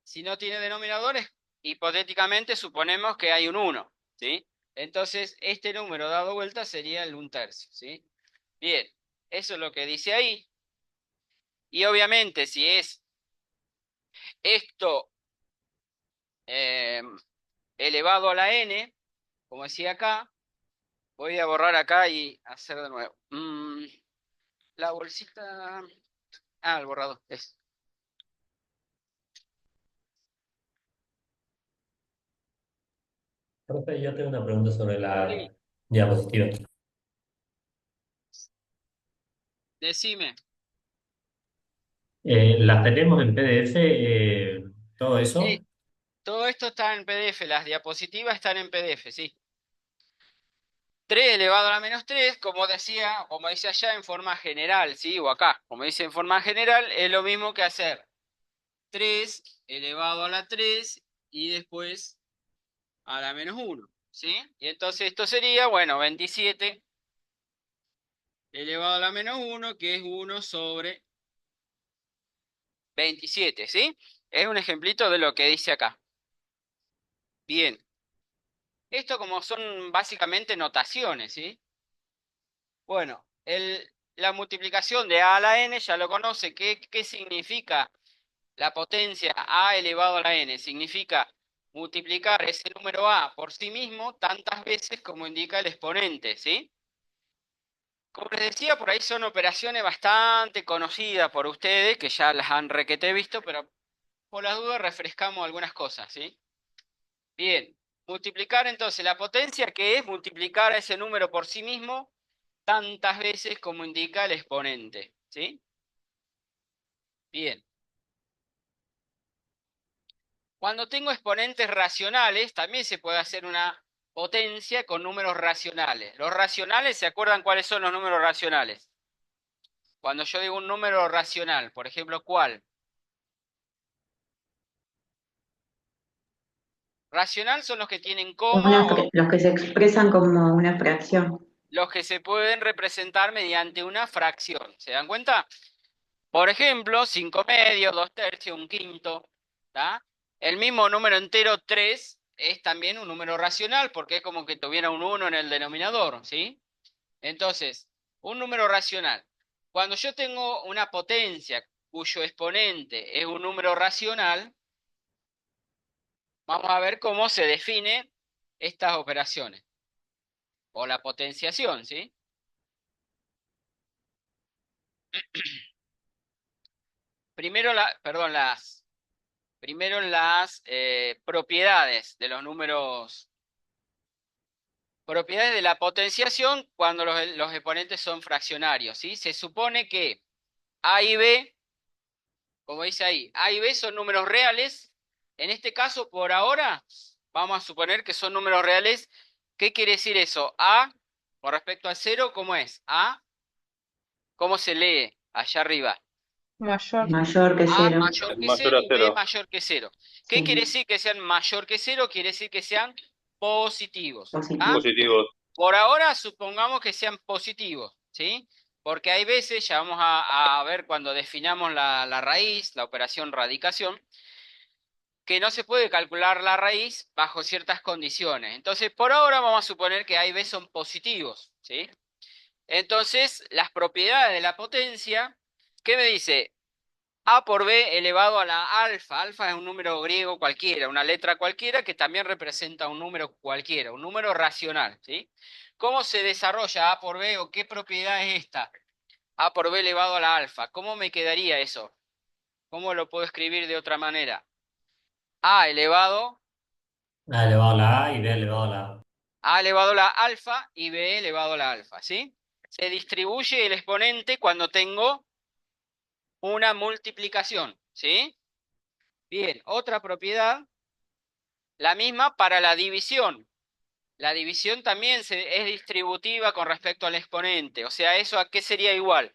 si no tiene denominadores, hipotéticamente suponemos que hay un 1, ¿sí? Entonces, este número dado vuelta sería el un tercio, ¿sí? Bien, eso es lo que dice ahí. Y obviamente, si es esto elevado a la n, como decía acá, voy a borrar acá y hacer de nuevo. La bolsita... Ah, el borrador. Es. Profe, yo tengo una pregunta sobre la Sí, diapositiva. decime. ¿Las tenemos en PDF, todo eso? Sí, todo esto está en PDF, las diapositivas están en PDF, sí. 3 elevado a la menos 3, como decía, como dice allá en forma general, ¿sí? O acá, como dice en forma general, es lo mismo que hacer 3 elevado a la 3 y después a la menos 1, ¿sí? Y entonces esto sería, bueno, 27 elevado a la menos 1, que es 1 sobre 27, ¿sí? Es un ejemplito de lo que dice acá. Bien. Esto como son básicamente notaciones, ¿sí? Bueno, la multiplicación de a la n ya lo conoce. ¿Qué significa la potencia a elevado a la n? Significa multiplicar ese número a por sí mismo tantas veces como indica el exponente, ¿sí? Como les decía, por ahí son operaciones bastante conocidas por ustedes, que ya las han requete visto, pero por las dudas refrescamos algunas cosas, ¿sí? Bien, multiplicar entonces la potencia, que es multiplicar a ese número por sí mismo tantas veces como indica el exponente, ¿sí? Bien. Cuando tengo exponentes racionales, también se puede hacer una potencia con números racionales. Los racionales, ¿se acuerdan cuáles son los números racionales? Cuando yo digo un número racional, por ejemplo, ¿cuál? Racional son los que tienen coma o Los que se expresan como una fracción. los que se pueden representar mediante una fracción. ¿Se dan cuenta? Por ejemplo, 5 medios, 2 tercios, 1/5. ¿Tá? El mismo número entero 3 es también un número racional porque es como que tuviera un 1 en el denominador, ¿sí? Entonces, un número racional. Cuando yo tengo una potencia cuyo exponente es un número racional, vamos a ver cómo se define estas operaciones. O la potenciación, ¿sí? Primero las propiedades de los números. Propiedades de la potenciación cuando los exponentes son fraccionarios, ¿sí? Se supone que A y B, como dice ahí, A y B son números reales. En este caso, por ahora, vamos a suponer que son números reales. ¿Qué quiere decir eso? A, con respecto al 0, ¿cómo es? A, ¿cómo se lee allá arriba? Mayor que A cero. mayor que Mayor 0 a y B 0. mayor que 0. ¿Qué Sí, quiere decir que sean mayor que 0? Quiere decir que sean positivos. ¿Ah? positivo. Positivos. Por ahora supongamos que sean positivos, ¿sí? Porque hay veces, ya vamos a ver cuando definamos la raíz, la operación radicación, que no se puede calcular la raíz bajo ciertas condiciones. Entonces, por ahora vamos a suponer que A y B son positivos, ¿sí? Entonces, las propiedades de la potencia, ¿qué me dice? A por B elevado a la alfa. Alfa es un número griego cualquiera, una letra cualquiera que también representa un número cualquiera, un número racional, ¿sí? ¿Cómo se desarrolla A por B o qué propiedad es esta? A por B elevado a la alfa. ¿Cómo me quedaría eso? ¿Cómo lo puedo escribir de otra manera? A elevado A elevado a la A y B elevado a la A. A elevado a la alfa y B elevado a la alfa, ¿sí? Se distribuye el exponente cuando tengo una multiplicación, ¿sí? Bien, otra propiedad, la misma para la división. La división también es distributiva con respecto al exponente. O sea, ¿eso a qué sería igual?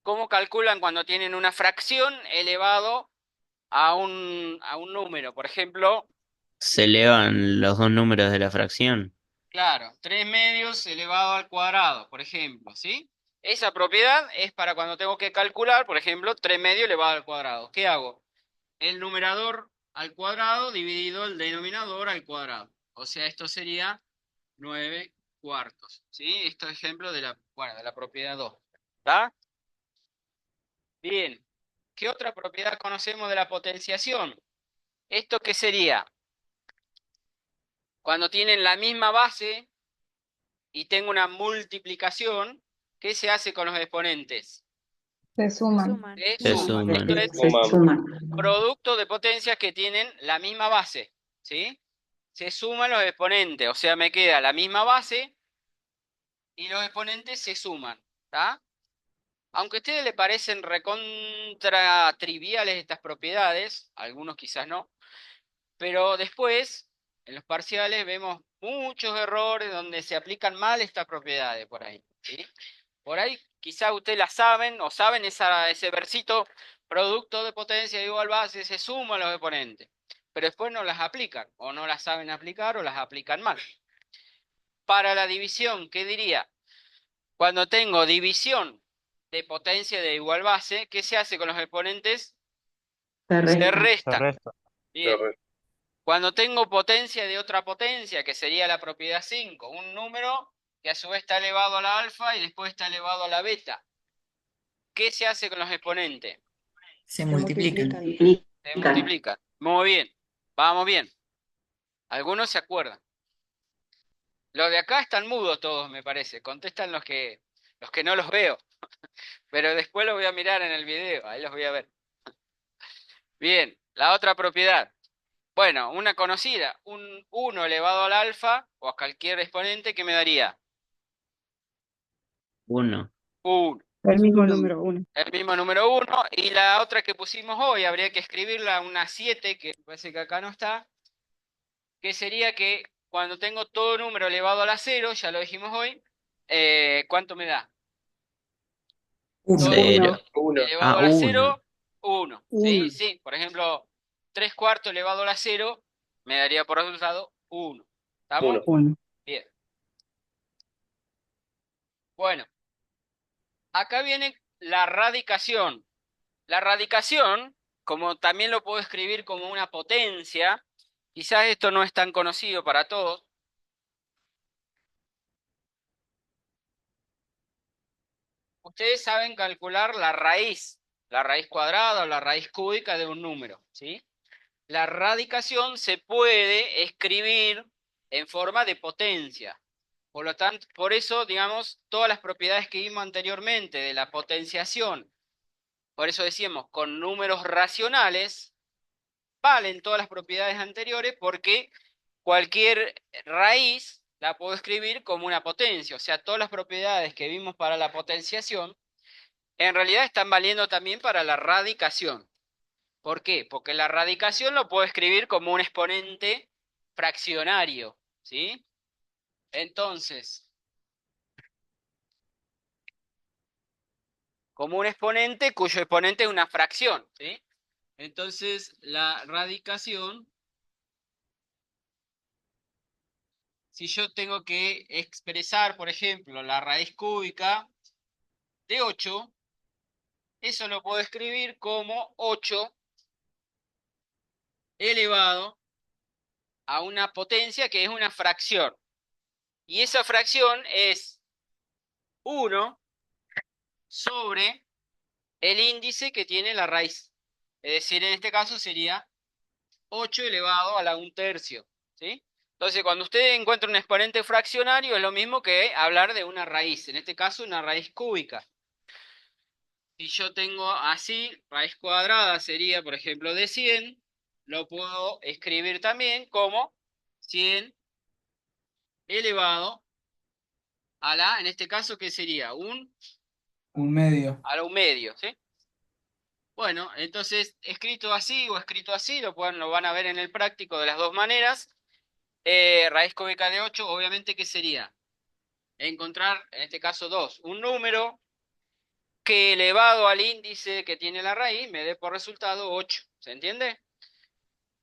¿Cómo calculan cuando tienen una fracción elevado a un número? Por ejemplo, Se elevan los dos números de la fracción. claro, 3 medios elevado al cuadrado, por ejemplo, ¿sí? Esa propiedad es para cuando tengo que calcular, por ejemplo, 3 medios elevado al cuadrado. ¿Qué hago? El numerador al cuadrado dividido el denominador al cuadrado. O sea, esto sería 9 cuartos, ¿sí? Esto es ejemplo de la propiedad 2. ¿Está? Bien. ¿Qué otra propiedad conocemos de la potenciación? ¿Esto qué sería? Cuando tienen la misma base y tengo una multiplicación, ¿qué se hace con los exponentes? Se suman. Se Se suman. suman. Esto es Se suman. producto de potencias que tienen la misma base, ¿sí? Se suman los exponentes, o sea, me queda la misma base y los exponentes se suman, ¿está? Aunque a ustedes les parecen recontra triviales estas propiedades, algunos quizás no, pero después, en los parciales, vemos muchos errores donde se aplican mal estas propiedades por ahí, ¿sí? Por ahí quizás ustedes la saben o saben ese versito, producto de potencia igual base, se suman los exponentes, pero después no las aplican, o no las saben aplicar o las aplican mal. Para la división, ¿qué diría? Cuando tengo división de potencia de igual base, ¿qué se hace con los exponentes? Se Se resta. restan. Bien. Correcto. Cuando tengo potencia de otra potencia, que sería la propiedad 5, un número que a su vez está elevado a la alfa y después está elevado a la beta, ¿qué se hace con los exponentes? Se multiplican. Se multiplican. Muy bien. Vamos bien. Algunos se acuerdan. Los de acá están mudos todos, me parece. Contestan los que no los veo. Pero después los voy a mirar en el video. Ahí los voy a ver. Bien. La otra propiedad. Bueno, una conocida, un 1 elevado al alfa o a cualquier exponente, ¿qué me daría? 1. 1. El mismo Uno. número, 1. El mismo número 1. Y la otra que pusimos hoy, habría que escribirla, una 7, que parece que acá no está, que sería que cuando tengo todo número elevado a la 0, ya lo dijimos hoy, ¿cuánto me da? Todo 0. número Uno. elevado Ah, a la 1. 0, 1. ¿Sí? Uno. Sí, por ejemplo, 3 cuartos elevado a la 0 me daría por resultado 1. ¿Estamos? Uno. 1. Bien. Bueno, acá viene la radicación. La radicación, como también lo puedo escribir como una potencia, quizás esto no es tan conocido para todos. Ustedes saben calcular la raíz cuadrada o la raíz cúbica de un número, ¿sí? La radicación se puede escribir en forma de potencia. Por lo tanto, por eso, digamos, todas las propiedades que vimos anteriormente de la potenciación, por eso decíamos, con números racionales, valen todas las propiedades anteriores porque cualquier raíz la puedo escribir como una potencia. O sea, todas las propiedades que vimos para la potenciación, en realidad están valiendo también para la radicación. ¿Por qué? Porque la radicación lo puedo escribir como un exponente fraccionario, ¿sí? Entonces, como un exponente cuyo exponente es una fracción, ¿sí? Entonces, la radicación, si yo tengo que expresar, por ejemplo, la raíz cúbica de 8, eso lo puedo escribir como 8 elevado a una potencia que es una fracción. Y esa fracción es 1 sobre el índice que tiene la raíz. Es decir, en este caso sería 8 elevado a la 1/3, ¿sí? Entonces, cuando usted encuentra un exponente fraccionario, es lo mismo que hablar de una raíz, en este caso una raíz cúbica. Si yo tengo así, raíz cuadrada sería, por ejemplo, de 100, lo puedo escribir también como 100 elevado a la, en este caso, ¿qué sería? Un medio. A la 1/2, ¿sí? Bueno, entonces, escrito así o escrito así, lo van a ver en el práctico de las dos maneras. Raíz cúbica de 8, obviamente, ¿qué sería? Encontrar, en este caso, un número que elevado al índice que tiene la raíz me dé por resultado 8. ¿Se entiende?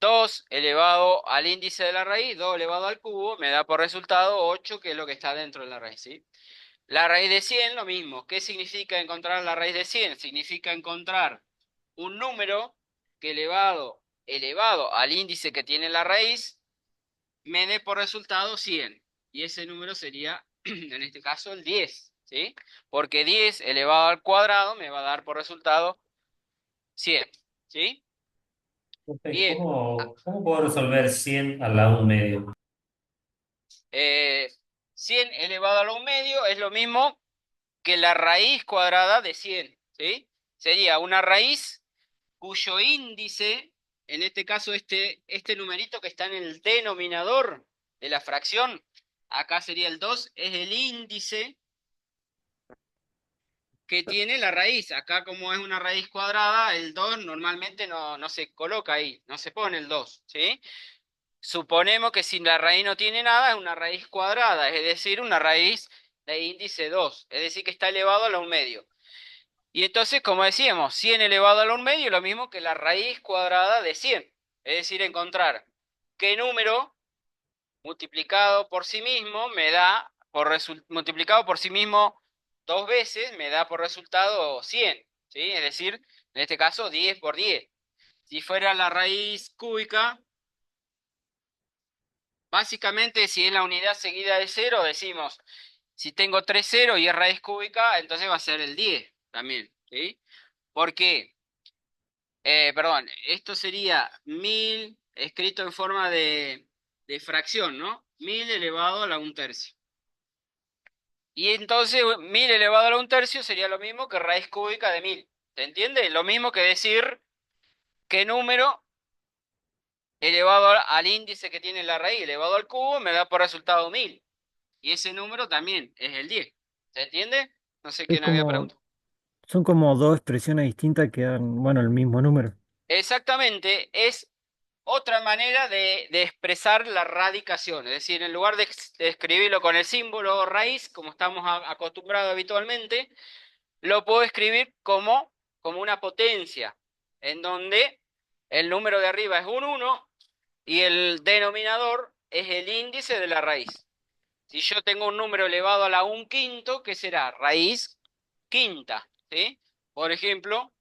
2 elevado al índice de la raíz, 2 elevado al cubo, me da por resultado 8, que es lo que está dentro de la raíz, ¿sí? La raíz de 100, lo mismo. ¿Qué significa encontrar la raíz de 100? Significa encontrar un número que elevado al índice que tiene la raíz me dé por resultado 100. Y ese número sería, en este caso, el 10, ¿sí? Porque 10 elevado al cuadrado me va a dar por resultado 100, ¿sí? Bien. ¿Cómo puedo resolver 100 al lado un medio? 100 elevado a la 1/2 es lo mismo que la raíz cuadrada de 100, ¿sí? Sería una raíz cuyo índice, en este caso este numerito que está en el denominador de la fracción, acá sería el 2, es el índice que tiene la raíz. Acá, como es una raíz cuadrada, el 2 normalmente no se coloca ahí, no se pone el 2, ¿sí? Suponemos que si la raíz no tiene nada, es una raíz cuadrada, es decir, una raíz de índice 2, es decir, que está elevado a la 1/2. Y entonces, como decíamos, 100 elevado a la 1/2 es lo mismo que la raíz cuadrada de 100. Es decir, encontrar qué número multiplicado por sí mismo me da, multiplicado por sí mismo 2 veces, me da por resultado 100. ¿Sí? Es decir, en este caso 10 por 10. Si fuera la raíz cúbica, básicamente si es la unidad seguida de 0, decimos, si tengo 3 ceros y es raíz cúbica, entonces va a ser el 10 también. ¿Sí? ¿Por qué? Perdón, esto sería 1000 escrito en forma de fracción, ¿no? 1000 elevado a la 1/3. Y entonces 1000 elevado a la 1/3 sería lo mismo que raíz cúbica de 1000. ¿Se entiende? Lo mismo que decir qué número elevado al índice que tiene la raíz elevado al cubo me da por resultado 1000. Y ese número también es el 10. ¿Se entiende? No sé Es quién había como, preguntado. son como dos expresiones distintas que dan, bueno, el mismo número. Exactamente, es otra manera de expresar la radicación. Es decir, en lugar de escribirlo con el símbolo raíz, como estamos acostumbrados habitualmente, lo puedo escribir como una potencia, en donde el número de arriba es un 1 y el denominador es el índice de la raíz. Si yo tengo un número elevado a la 1/5, ¿qué será? Raíz quinta, ¿sí? Por ejemplo,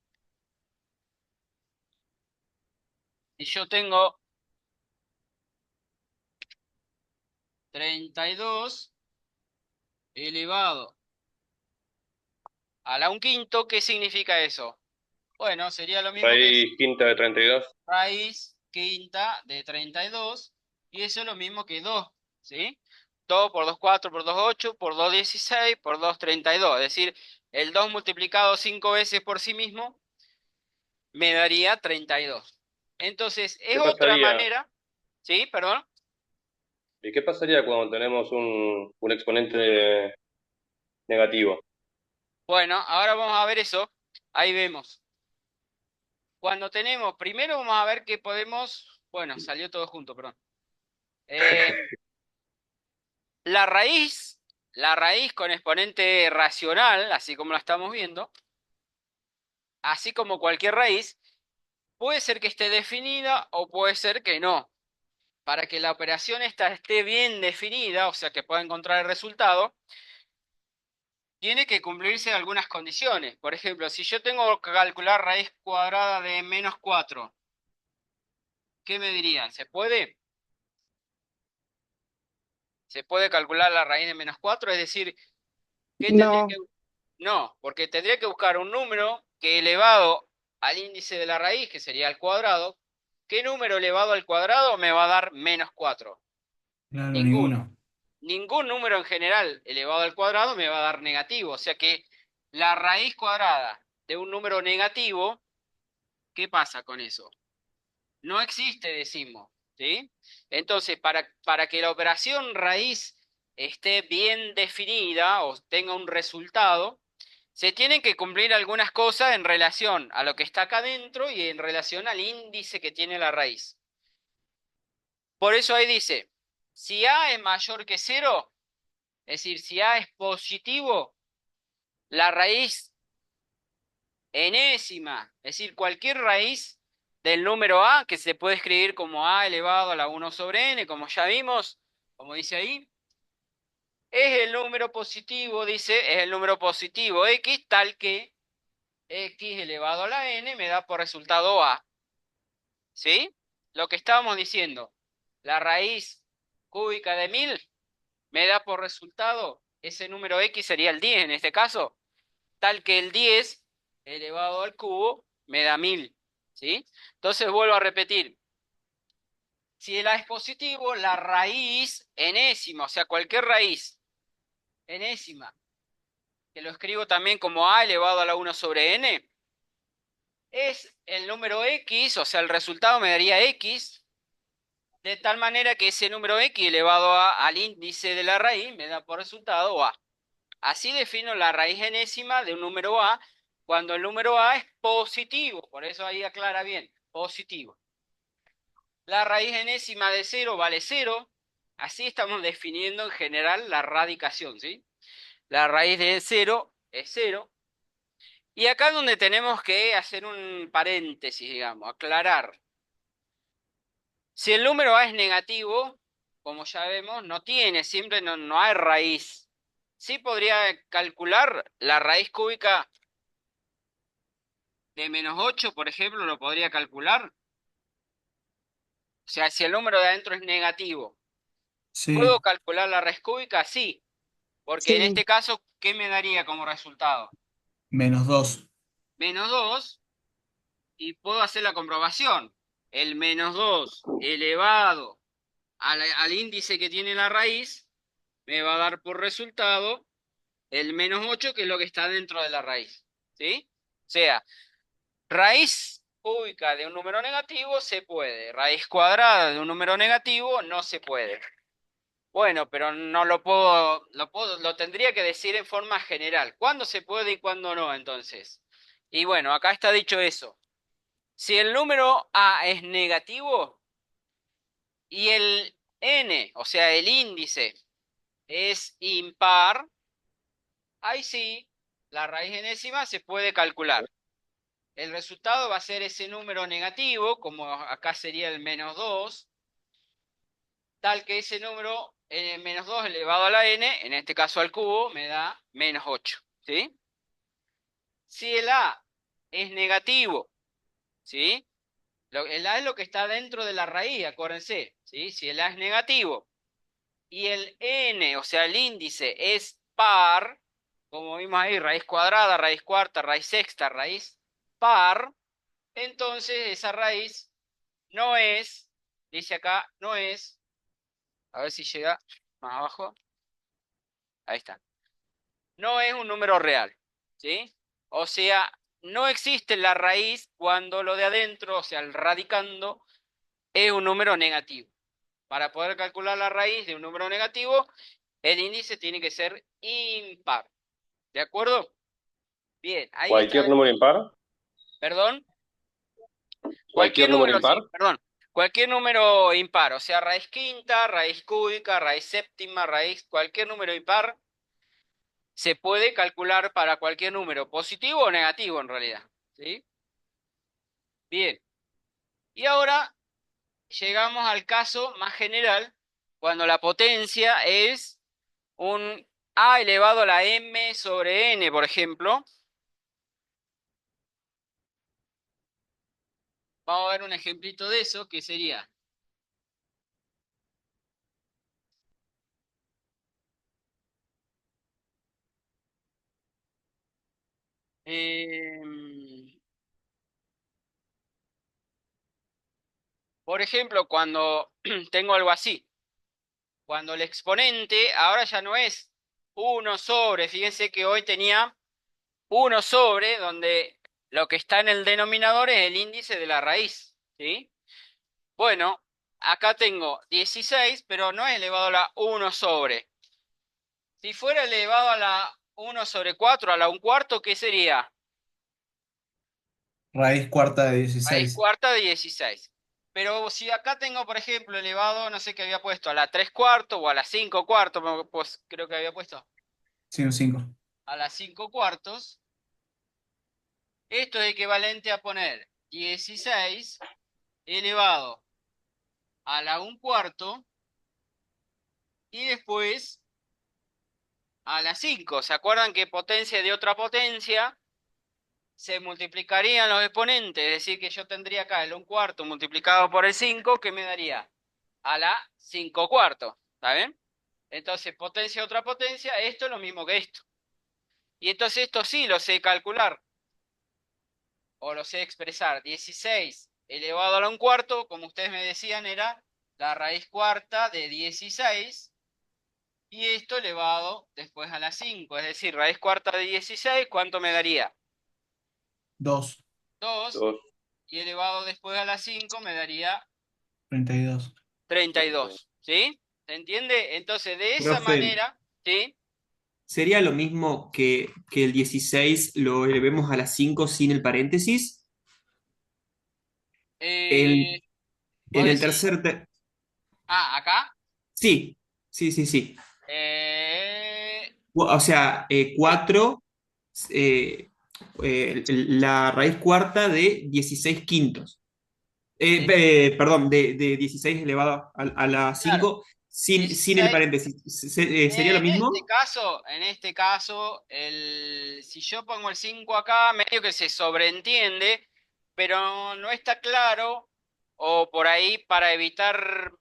si yo tengo 32 elevado a la 1/5, ¿qué significa eso? Bueno, sería lo mismo que Raíz quinta de 32. raíz quinta de 32, y eso es lo mismo que 2, ¿sí? 2 por 2, 4 por 2, 8, por 2, 16, por 2, 32. Es decir, el 2 multiplicado 5 veces por sí mismo me daría 32. Entonces, es ¿Qué otra pasaría? manera, ¿sí? Perdón. ¿Y qué pasaría cuando tenemos un exponente negativo? Bueno, ahora vamos a ver eso. Ahí vemos. Cuando tenemos, primero vamos a ver que podemos, bueno, salió todo junto, perdón. La raíz con exponente racional, así como la estamos viendo, así como cualquier raíz, puede ser que esté definida o puede ser que no. Para que la operación esta esté bien definida, o sea que pueda encontrar el resultado, tiene que cumplirse algunas condiciones. Por ejemplo, si yo tengo que calcular raíz cuadrada de -4, ¿qué me dirían? ¿Se puede? ¿Se puede calcular la raíz de -4? Es decir, ¿qué tendría que...? No, No, porque tendría que buscar un número que elevado al índice de la raíz, que sería al cuadrado, ¿qué número elevado al cuadrado me va a dar -4? Claro, Ninguno. ninguno. Ningún número en general elevado al cuadrado me va a dar negativo. O sea que la raíz cuadrada de un número negativo, ¿qué pasa con eso? No existe, decimos, ¿sí? Entonces, para que la operación raíz esté bien definida o tenga un resultado, se tienen que cumplir algunas cosas en relación a lo que está acá adentro y en relación al índice que tiene la raíz. Por eso ahí dice, si A es mayor que 0, es decir, si A es positivo, la raíz enésima, es decir, cualquier raíz del número A, que se puede escribir como A elevado a la 1 sobre n, como ya vimos, como dice ahí, es el número positivo, dice, es el número positivo x, tal que x elevado a la n me da por resultado A. ¿Sí? Lo que estábamos diciendo, la raíz cúbica de 1000 me da por resultado, ese número x sería el 10 en este caso, tal que el 10 elevado al cubo me da 1000. ¿Sí? Entonces vuelvo a repetir, si el A es positivo, la raíz enésima, o sea, cualquier raíz enésima, que lo escribo también como A elevado a la 1 sobre n, es el número x, o sea, el resultado me daría x, de tal manera que ese número x elevado al índice de la raíz me da por resultado A. Así defino la raíz enésima de un número A cuando el número A es positivo, por eso ahí aclara bien, positivo. La raíz enésima de 0 vale 0, así estamos definiendo en general la radicación, ¿sí? La raíz de 0 es 0. Y acá es donde tenemos que hacer un paréntesis, digamos, aclarar. Si el número A es negativo, como ya vemos, no tiene, siempre no hay raíz. Sí podría calcular la raíz cúbica de -8, por ejemplo, lo podría calcular. O sea, si el número de adentro es negativo, ¿puedo Sí, calcular la raíz cúbica? Sí, porque en sí, este caso, ¿qué me daría como resultado? -2. -2, y puedo hacer la comprobación. El -2 elevado al índice que tiene la raíz me va a dar por resultado el -8, que es lo que está dentro de la raíz. ¿Sí? O sea, raíz cúbica de un número negativo se puede. Raíz cuadrada de un número negativo no se puede. Bueno, pero no lo tendría que decir en forma general. ¿Cuándo se puede y cuándo no, entonces? Y bueno, acá está dicho eso. Si el número a es negativo y el n, o sea, el índice, es impar, ahí sí, la raíz enésima se puede calcular. El resultado va a ser ese número negativo, como acá sería el -2, tal que ese número, menos 2 elevado a la n, en este caso al cubo, me da -8, ¿sí? Si el a es negativo, ¿sí? El a es lo que está dentro de la raíz, acuérdense, ¿sí? Si el a es negativo y el n, o sea, el índice, es par, como vimos ahí, raíz cuadrada, raíz cuarta, raíz sexta, raíz par, entonces esa raíz no es, dice acá, no es, a ver si llega más abajo, ahí está, no es un número real, ¿sí? O sea, no existe la raíz cuando lo de adentro, o sea, el radicando, es un número negativo. Para poder calcular la raíz de un número negativo, el índice tiene que ser impar. ¿De acuerdo? Bien, ahí está. ¿Cualquier número impar? Perdón. ¿Cualquier Cualquier número número, sí, impar? perdón. Cualquier número impar, o sea, raíz quinta, raíz cúbica, raíz séptima, raíz, cualquier número impar se puede calcular para cualquier número, positivo o negativo en realidad. ¿Sí? Bien. Y ahora llegamos al caso más general, cuando la potencia es un a elevado a la m sobre n, por ejemplo. Vamos a ver un ejemplito de eso, que sería por ejemplo, cuando tengo algo así, cuando el exponente ahora ya no es 1 sobre, fíjense que hoy tenía 1 sobre, donde lo que está en el denominador es el índice de la raíz, ¿sí? Bueno, acá tengo 16, pero no es elevado a la 1 sobre. Si fuera elevado a la 1 sobre 4, a la 1/4, ¿qué sería? Raíz cuarta de Raíz 16. cuarta de 16. Pero si acá tengo, por ejemplo, elevado, no sé qué había puesto, a la 3/4 o a la 5/4, pues creo que había puesto Sí, un 5. a la 5/4, esto es equivalente a poner 16 elevado a la 1/4 y después a la 5. ¿Se acuerdan que potencia de otra potencia se multiplicarían los exponentes? Es decir, que yo tendría acá el 1/4 multiplicado por el 5, que me daría a la 5/4. ¿Está bien? Entonces, potencia de otra potencia, esto es lo mismo que esto. Y entonces esto sí lo sé calcular, o lo sé expresar. 16 elevado a la 1/4, como ustedes me decían, era la raíz cuarta de 16, y esto elevado después a la 5. Es decir, raíz cuarta de 16, ¿cuánto me daría? 2. 2, 2. y elevado después a la 5 me daría 32. 32. ¿Sí? ¿Se entiende? Entonces, de esa Profe, manera, ¿sí? ¿sería lo mismo que el 16 lo elevemos a las 5 sin el paréntesis? Eh, El, vos en el decís, tercer... acá. Sí, sí, sí, sí. Eh, O sea, sí, 4, la raíz cuarta de 16 quintos. sí, Perdón, de 16 elevado a la claro. 5 sin el 16. paréntesis. ¿Sería lo mismo? En este caso, si yo pongo el 5 acá, medio que se sobreentiende, pero no está claro, o por ahí para evitar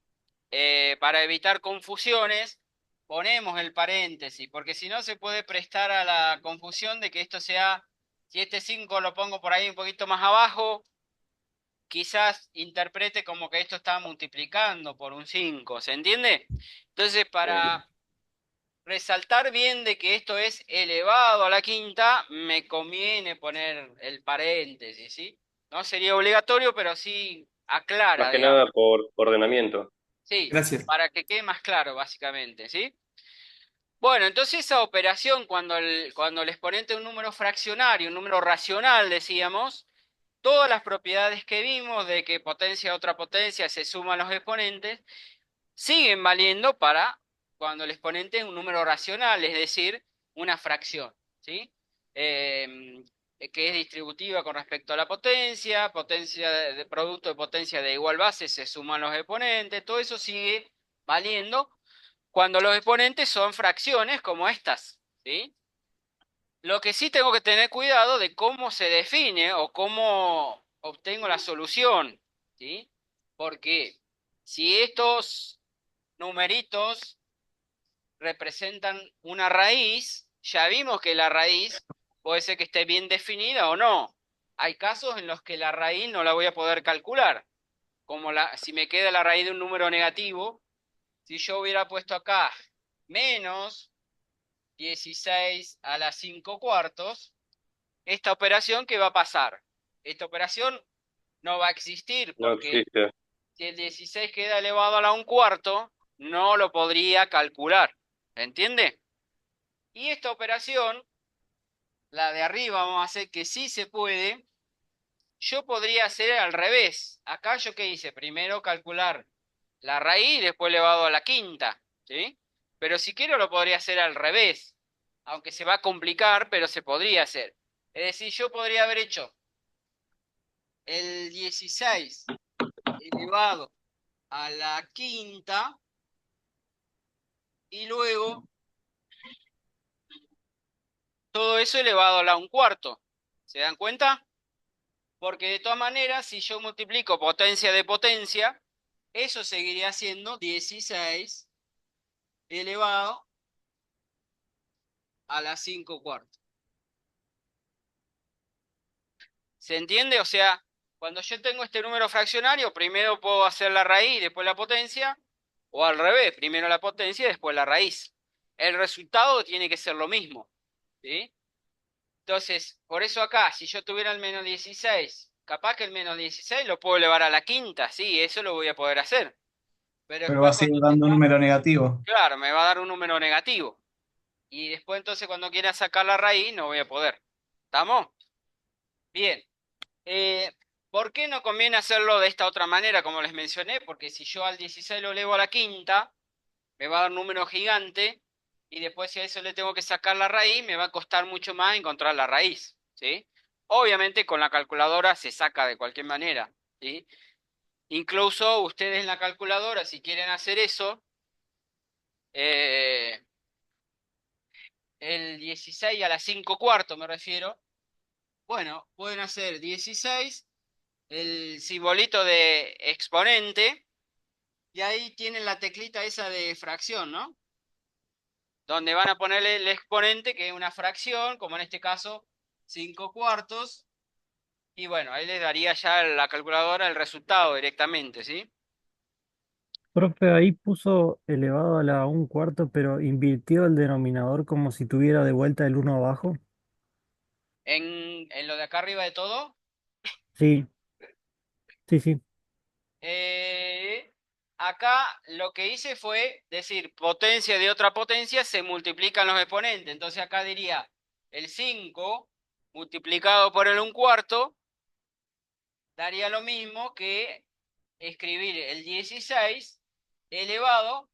confusiones, ponemos el paréntesis, porque si no se puede prestar a la confusión de que esto sea, si este 5 lo pongo por ahí un poquito más abajo, quizás interprete como que esto está multiplicando por un 5, ¿se entiende? Entonces, para resaltar bien de que esto es elevado a la quinta, me conviene poner el paréntesis, ¿sí? No sería obligatorio, pero sí aclara, Más que digamos. nada por ordenamiento. Sí, Gracias. para que quede más claro, básicamente, ¿sí? Bueno, entonces esa operación, cuando el exponente es un número fraccionario, un número racional, decíamos, todas las propiedades que vimos de que potencia a otra potencia se suman los exponentes, siguen valiendo para cuando el exponente es un número racional, es decir, una fracción, ¿sí? Que es distributiva con respecto a la potencia, potencia de producto de potencia de igual base, se suman los exponentes, todo eso sigue valiendo cuando los exponentes son fracciones como estas, ¿sí? Lo que sí tengo que tener cuidado de cómo se define o cómo obtengo la solución, ¿sí? Porque si estos numeritos representan una raíz, ya vimos que la raíz puede ser que esté bien definida o no. Hay casos en los que la raíz no la voy a poder calcular, como si me queda la raíz de un número negativo, si yo hubiera puesto acá menos 16 a la 5 cuartos, esta operación, ¿qué va a pasar? Esta operación no va a existir No porque existe. si el 16 queda elevado a la 1 cuarto, no lo podría calcular. ¿Entiende? Y esta operación, la de arriba, vamos a hacer que sí se puede. Yo podría hacer al revés. Acá yo qué hice, primero calcular la raíz, después elevado a la quinta, ¿sí? Pero si quiero lo podría hacer al revés, aunque se va a complicar, pero se podría hacer. Es decir, yo podría haber hecho el 16 elevado a la quinta y luego todo eso elevado a la 1 cuarto. ¿Se dan cuenta? Porque de todas maneras, si yo multiplico potencia de potencia, eso seguiría siendo 16 elevado a la 5 cuartos. ¿Se entiende? O sea, cuando yo tengo este número fraccionario, primero puedo hacer la raíz y después la potencia, o al revés, primero la potencia y después la raíz. El resultado tiene que ser lo mismo, ¿sí? Entonces, por eso acá, si yo tuviera el menos 16, capaz que el menos 16 lo puedo elevar a la quinta, sí, eso lo voy a poder hacer. Pero Pero va después a seguir cuando dando un tenga, número negativo. claro, me va a dar un número negativo. Y después entonces cuando quiera sacar la raíz no voy a poder. ¿Estamos? Bien. Eh, ¿Por qué no conviene hacerlo de esta otra manera, como les mencioné? Porque si yo al 16 lo elevo a la quinta, me va a dar un número gigante, y después si a eso le tengo que sacar la raíz, me va a costar mucho más encontrar la raíz, ¿sí? Obviamente con la calculadora se saca de cualquier manera, ¿sí? Incluso ustedes en la calculadora, si quieren hacer eso, eh, el 16 a la 5 cuartos me refiero, bueno, pueden hacer 16, el simbolito de exponente, y ahí tienen la teclita esa de fracción, ¿no? Donde van a ponerle el exponente, que es una fracción, como en este caso 5 cuartos, y bueno, ahí les daría ya la calculadora el resultado directamente, ¿sí? Profe, ahí puso elevado a la un cuarto, pero invirtió el denominador como si tuviera de vuelta el uno abajo. En lo de acá arriba de todo, Sí, sí, sí. eh, acá lo que hice fue decir potencia de otra potencia se multiplican los exponentes. Entonces acá diría el 5 multiplicado por el 1 cuarto daría lo mismo que escribir el 16 elevado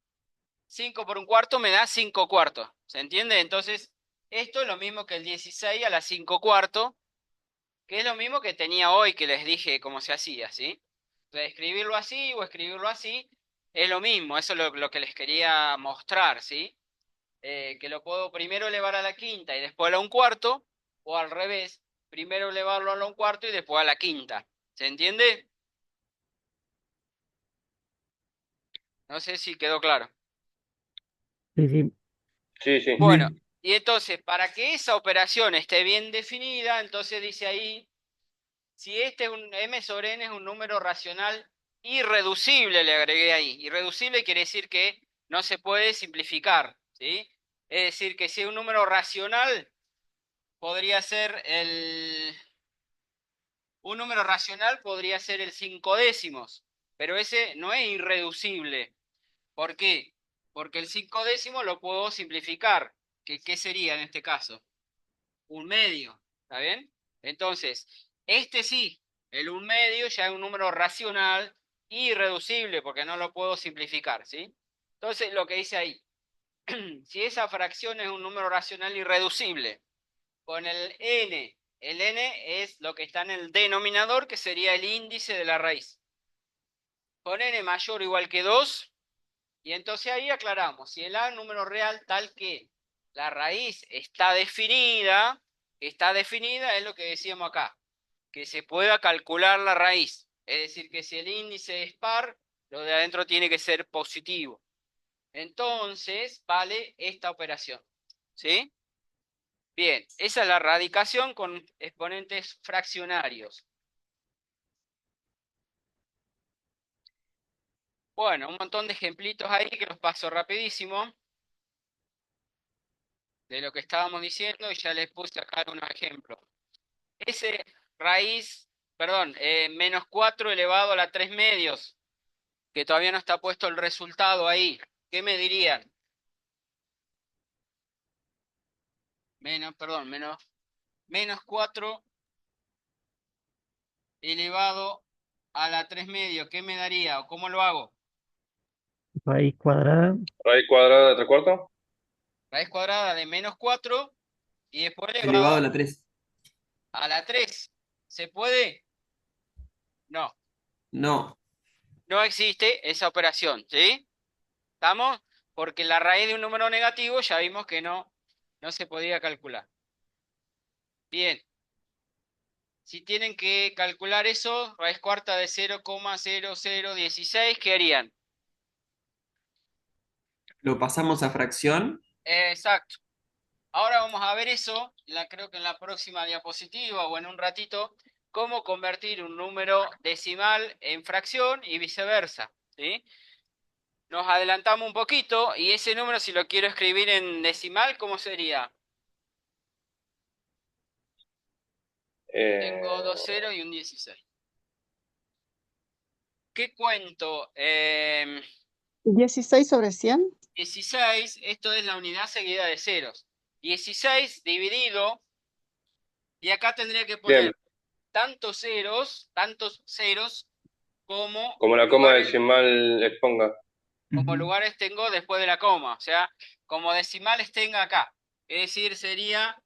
5 por 1 cuarto me da 5 cuartos. ¿Se entiende? Entonces esto es lo mismo que el 16 a la 5 cuartos, que es lo mismo que tenía hoy que les dije cómo se hacía, ¿sí? Entonces, escribirlo así o escribirlo así es lo mismo, eso es lo que les quería mostrar, ¿sí? Que lo puedo primero elevar a la quinta y después a la 1 cuarto, o al revés, primero elevarlo a la 1 cuarto y después a la quinta. ¿Se entiende? No sé si quedó claro. Sí, sí. Sí, sí. Bueno, Sí. y entonces, para que esa operación esté bien definida, entonces dice ahí, si este es un m sobre n es un número racional irreducible, le agregué ahí. Irreducible quiere decir que no se puede simplificar, ¿sí? Es decir, que si es un número racional, podría ser el Un número racional podría ser el 5 décimos, pero ese no es irreducible. ¿Por qué? Porque el 5 décimo lo puedo simplificar. ¿Qué sería en este caso? Un medio, ¿está bien? Entonces, este sí, el 1/2 ya es un número racional irreducible porque no lo puedo simplificar, ¿sí? Entonces, lo que dice ahí, si esa fracción es un número racional irreducible, con el n es lo que está en el denominador, que sería el índice de la raíz. Con n mayor o igual que 2, y entonces ahí aclaramos, si el a es un número real tal que la raíz está definida es lo que decíamos acá, que se pueda calcular la raíz. Es decir, que si el índice es par, lo de adentro tiene que ser positivo. Entonces, vale esta operación. ¿Sí? Bien, esa es la radicación con exponentes fraccionarios. Bueno, un montón de ejemplitos ahí que los paso rapidísimo de lo que estábamos diciendo y ya les puse acá unos ejemplos. Ese raíz, perdón, menos 4 elevado a la 3 medios, que todavía no está puesto el resultado ahí. ¿Qué me dirían? Menos 4 elevado a la 3 medios. ¿Qué me daría? ¿O cómo lo hago? Raíz cuadrada. Raíz cuadrada de 3/4. Raíz cuadrada de menos 4 y después Elevado a elevado la 3. a la 3. ¿Se puede? No. No. No existe esa operación, ¿sí? ¿Estamos? Porque la raíz de un número negativo ya vimos que no se podía calcular. Bien. Si tienen que calcular eso, raíz cuarta de 0,0016, ¿qué harían? Lo pasamos a fracción. Exacto. Ahora vamos a ver eso, creo que en la próxima diapositiva o en un ratito, cómo convertir un número decimal en fracción y viceversa, ¿sí? Nos adelantamos un poquito y ese número, si lo quiero escribir en decimal, ¿cómo sería? Tengo 2 ceros y un 16. ¿Qué cuento? 16 sobre 100. 16, esto es la unidad seguida de ceros. 16 dividido, y acá tendría que poner Bien, tantos ceros como como la coma decimal exponga. como lugares tengo después de la coma. O sea, como decimales tenga acá. Es decir, sería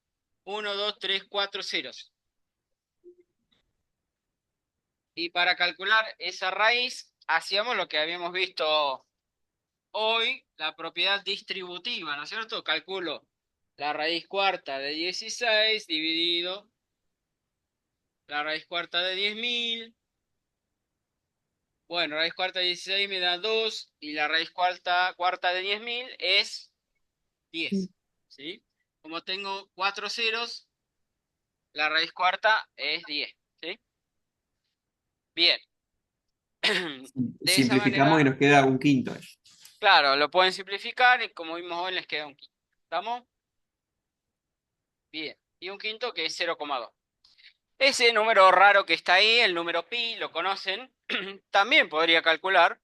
1, 2, 3, 4 ceros. Y para calcular esa raíz, hacíamos lo que habíamos visto hoy, la propiedad distributiva, ¿no es cierto? Calculo la raíz cuarta de 16 dividido la raíz cuarta de 10.000. Bueno, raíz cuarta de 16 me da 2 y la raíz cuarta de 10.000 es 10. ¿Sí? Como tengo 4 ceros, la raíz cuarta es 10. ¿Sí? Bien. De esa Simplificamos manera, y nos queda un quinto. claro, lo pueden simplificar y como vimos hoy les queda un quinto. ¿Estamos? Bien. Y un quinto que es 0,2. Ese número raro que está ahí, el número pi, lo conocen, también podría calcular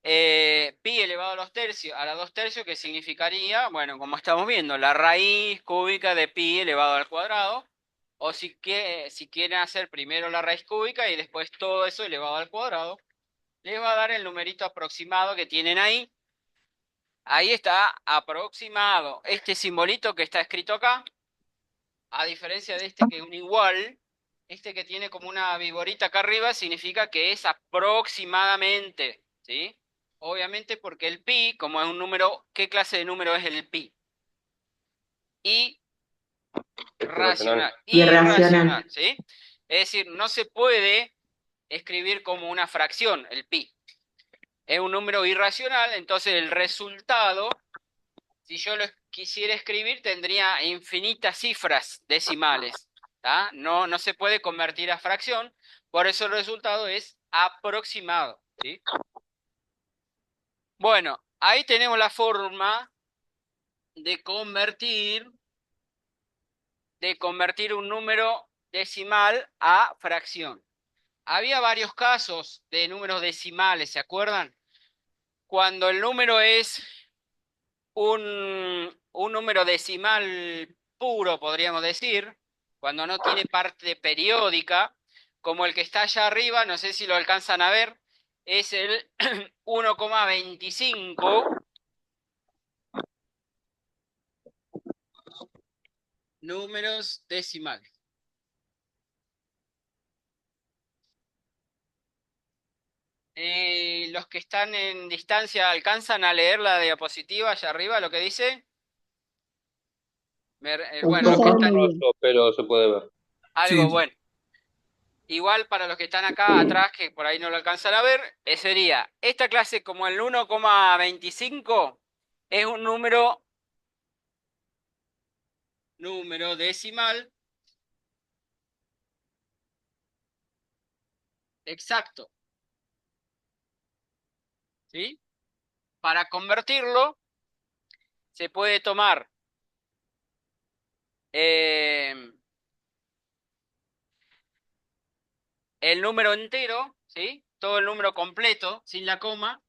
pi elevado a los tercios, a la 2 tercios, que significaría, bueno, como estamos viendo, la raíz cúbica de pi elevado al cuadrado, o si quieren hacer primero la raíz cúbica y después todo eso elevado al cuadrado, les va a dar el numerito aproximado que tienen ahí. Ahí está aproximado. Este simbolito que está escrito acá, a diferencia de este que es un igual, este que tiene como una viborita acá arriba, significa que es aproximadamente, ¿sí? Obviamente porque el pi, como es un número, ¿qué clase de número es el pi? Irracional. Irracional, ¿sí? Es decir, no se puede escribir como una fracción el pi. Es un número irracional, entonces el resultado, si yo lo quisiera escribir, tendría infinitas cifras decimales. ¿Tá? No se puede convertir a fracción, por eso el resultado es aproximado. ¿Sí? Bueno, ahí tenemos la forma de convertir un número decimal a fracción. Había varios casos de números decimales, ¿se acuerdan? Cuando el número es un número decimal puro, podríamos decir, cuando no tiene parte periódica, como el que está allá arriba, no sé si lo alcanzan a ver, es el 1,25 números decimales. Los que están en distancia, ¿alcanzan a leer la diapositiva allá arriba, lo que dice? Un Bueno, los que poco. están... Pero se puede ver. Algo Sí, bueno. Igual para los que están acá atrás, que por ahí no lo alcanzan a ver, sería esta clase como el 1,25 es un número decimal exacto. ¿Sí? Para convertirlo, se puede tomar el número entero, ¿sí? Todo el número completo, sin la coma,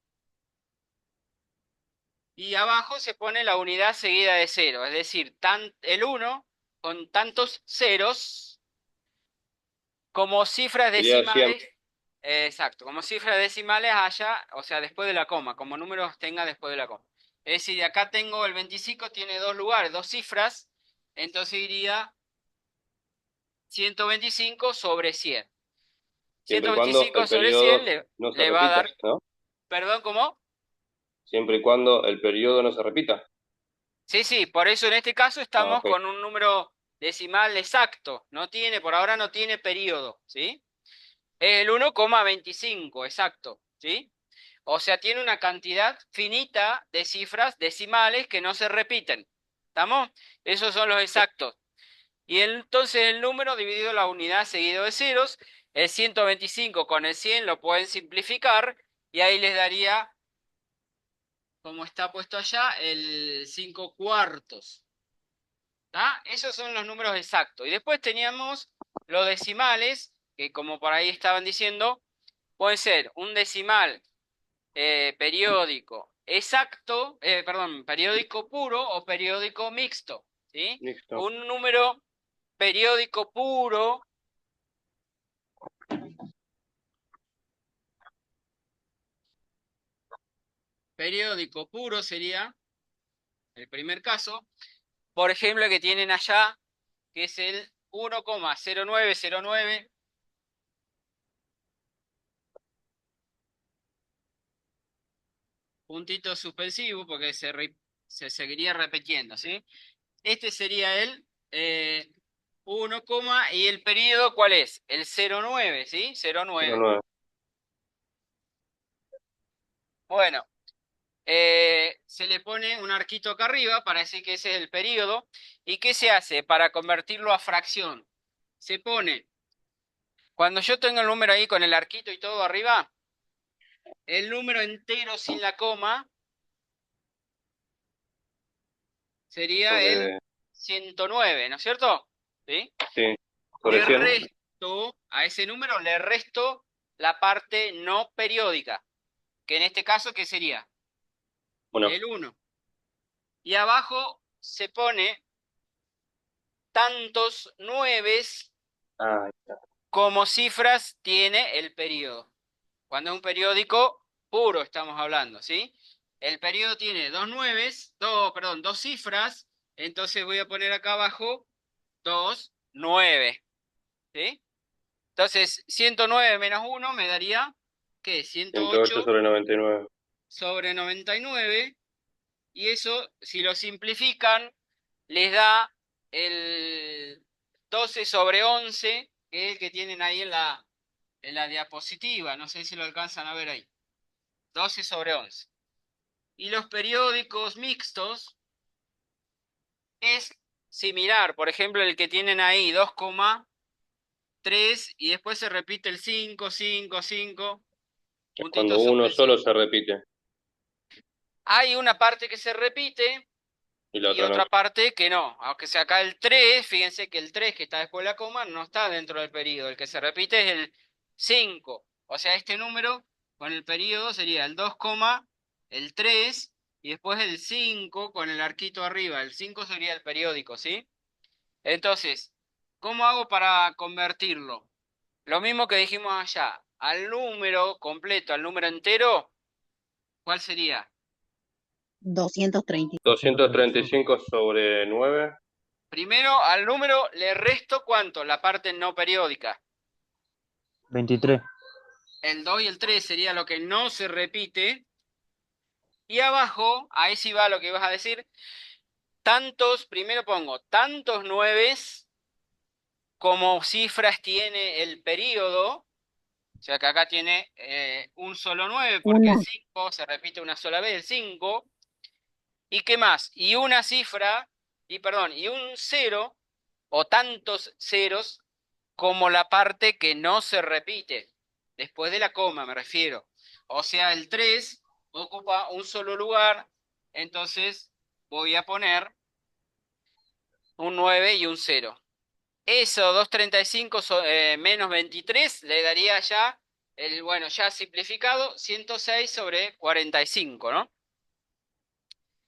y abajo se pone la unidad seguida de cero, es decir, el 1 con tantos ceros como cifras Sería 100. decimales, exacto, como cifras decimales haya, o sea, después de la coma, como números tenga después de la coma. Es decir, acá tengo el 25, tiene dos lugares, dos cifras, entonces iría 125 sobre 100. Siempre y cuando 125 el sobre 100 periodo no se le va a repita, dar, ¿no? perdón, ¿cómo? Siempre y cuando el periodo no se repita. Sí, por eso en este caso Ah, estamos ok. con un número decimal exacto, por ahora no tiene periodo, ¿sí? Es el 1,25, exacto, ¿sí? O sea, tiene una cantidad finita de cifras decimales que no se repiten, ¿estamos? Esos son los exactos. Y entonces el número dividido la unidad seguido de ceros, el 125 con el 100 lo pueden simplificar y ahí les daría, como está puesto allá, el 5 cuartos. ¿Tá? Esos son los números exactos. Y después teníamos los decimales, que como por ahí estaban diciendo, puede ser un decimal periódico exacto, perdón, periódico puro o periódico mixto, ¿sí? Listo. Un número periódico puro sería el primer caso, por ejemplo, el que tienen allá, que es el 1,0909 puntito suspensivo, porque se seguiría repitiendo, ¿sí? Este sería el 1, y el periodo, ¿cuál es? El 0,9, ¿sí? 0,9. 09. Bueno, se le pone un arquito acá arriba para decir que ese es el periodo. ¿Y qué se hace para convertirlo a fracción? Se pone, cuando yo tengo el número ahí con el arquito y todo arriba, el número entero sin la coma sería el Sobre, 109, ¿no es cierto? ¿Sí? sí, sobre Le 100. resto, a ese número le resto la parte no periódica, que en este caso, ¿qué sería? Bueno, El 1. Y abajo se pone tantos nueves ah, como cifras tiene el periodo. Cuando es un periódico puro estamos hablando, ¿sí? El periodo tiene dos cifras, entonces voy a poner acá abajo 9, ¿sí? Entonces, 109 menos 1 me daría, ¿qué? 108 108 sobre 99. sobre 99, y eso, si lo simplifican, les da el 12 sobre 11, que es el que tienen ahí en la diapositiva, no sé si lo alcanzan a ver ahí. 12 sobre 11. Y los periódicos mixtos es similar, por ejemplo, el que tienen ahí 2,3 y después se repite el 5, 5, 5, puntito Cuando uno solo suspensivo. se repite. Hay una parte que se repite, Y la y otra no. otra parte que no. Aunque sea acá el 3, fíjense que el 3 que está después de la coma no está dentro del periodo. El que se repite es el 5. O sea, este número con el periodo sería el 2, el 3 y después el 5 con el arquito arriba. El 5 sería el periódico, ¿sí? Entonces, ¿cómo hago para convertirlo? Lo mismo que dijimos allá. Al número completo, al número entero, ¿cuál sería? 230. 235 sobre 9. Primero, al número le resto ¿cuánto? La parte no periódica. 23. El 2 y el 3 sería lo que no se repite. Y abajo, ahí sí va lo que ibas a decir, primero pongo tantos nueves como cifras tiene el periodo. O sea que acá tiene un solo 9 porque el Una. 5 se repite una sola vez, el 5. ¿Y qué más? Y una cifra, y un cero o tantos ceros como la parte que no se repite, después de la coma me refiero. O sea, el 3 ocupa un solo lugar, entonces voy a poner un 9 y un 0. Eso, 235 menos 23, le daría ya, bueno, ya simplificado, 106 sobre 45, ¿no?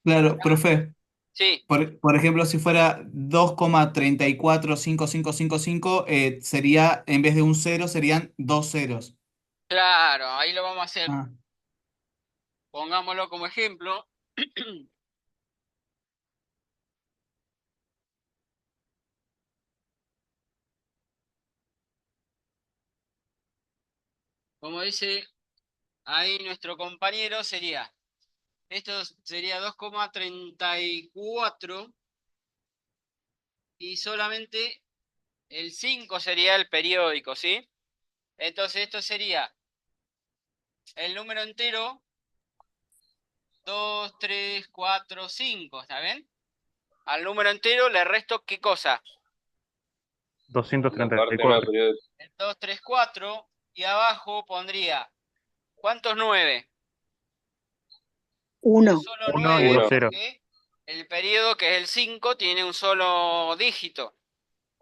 Claro, profe. Sí, Por ejemplo, si fuera 2,345555, sería, en vez de un cero, serían dos ceros. claro, ahí lo vamos a hacer. Ah, Pongámoslo como ejemplo. Como dice ahí nuestro compañero, esto sería 2,34 y solamente el 5 sería el periódico, ¿sí? Entonces esto sería el número entero 2, 3, 4, 5, ¿está bien? Al número entero le resto ¿qué cosa? La parte no 234. periódica. El 2, 3, 4 y abajo pondría ¿cuántos 9? Un Uno. solo 1 y 2 9 1. ceros. porque el periodo que es el 5 tiene un solo dígito.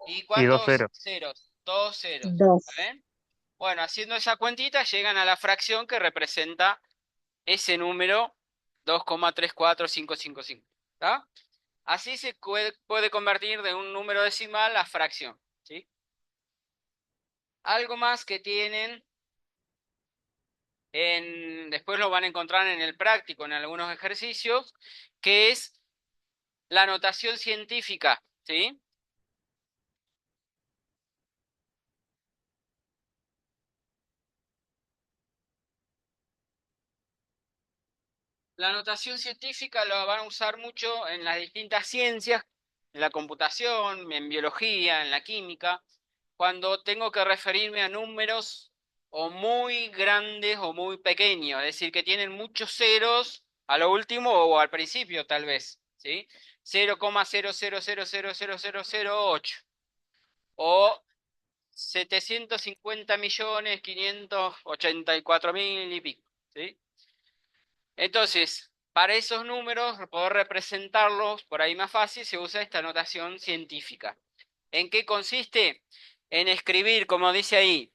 ¿Y Y 2 cuántos ceros. ceros? Dos ceros. ¿Está Dos. bien? Bueno, haciendo esa cuentita llegan a la fracción que representa ese número 2,34555. ¿Está? Así se puede convertir de un número decimal a fracción. ¿Sí? Algo más que tienen, después lo van a encontrar en el práctico, en algunos ejercicios, que es la notación científica. ¿Sí? La notación científica la van a usar mucho en las distintas ciencias, en la computación, en biología, en la química, cuando tengo que referirme a números o muy grandes o muy pequeños, es decir, que tienen muchos ceros a lo último o al principio tal vez, ¿sí? 0,0000008 o 750.584.000 y pico, ¿sí? Entonces, para esos números, poder representarlos por ahí más fácil, se usa esta notación científica. ¿En qué consiste? En escribir, como dice ahí,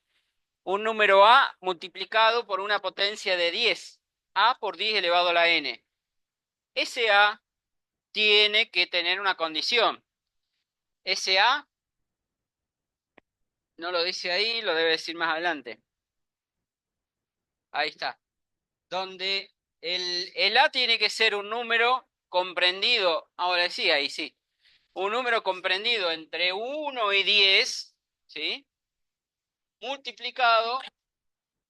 un número A multiplicado por una potencia de 10. A por 10 elevado a la n. Ese A tiene que tener una condición. Ese A no lo dice ahí, lo debe decir más adelante. Ahí está. Donde el A tiene que ser un número comprendido, ahora sí, ahí sí, un número comprendido entre 1 y 10, ¿sí? Multiplicado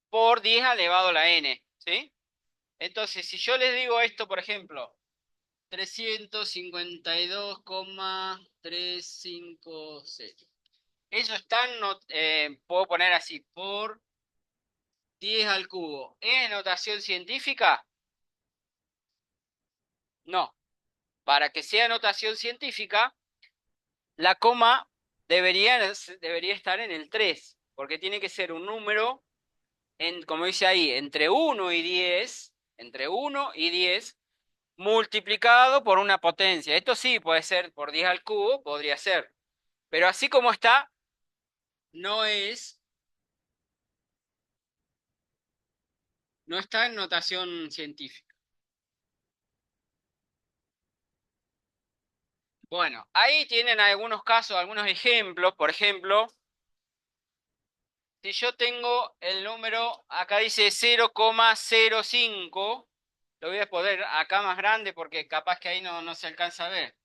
por 10 elevado a la n, ¿sí? Entonces, si yo les digo esto, por ejemplo, 352,356. Eso están, puedo poner así, por 10 al cubo. ¿Es notación científica? No. Para que sea notación científica, la coma debería estar en el 3, porque tiene que ser un número, como dice ahí, entre 1 y 10, multiplicado por una potencia. Esto sí puede ser por 10 al cubo, podría ser. Pero así como está, no está en notación científica. Bueno, ahí tienen algunos casos, algunos ejemplos. Por ejemplo, si yo tengo el número, acá dice 0,05, lo voy a poner acá más grande porque capaz que ahí no se alcanza a ver.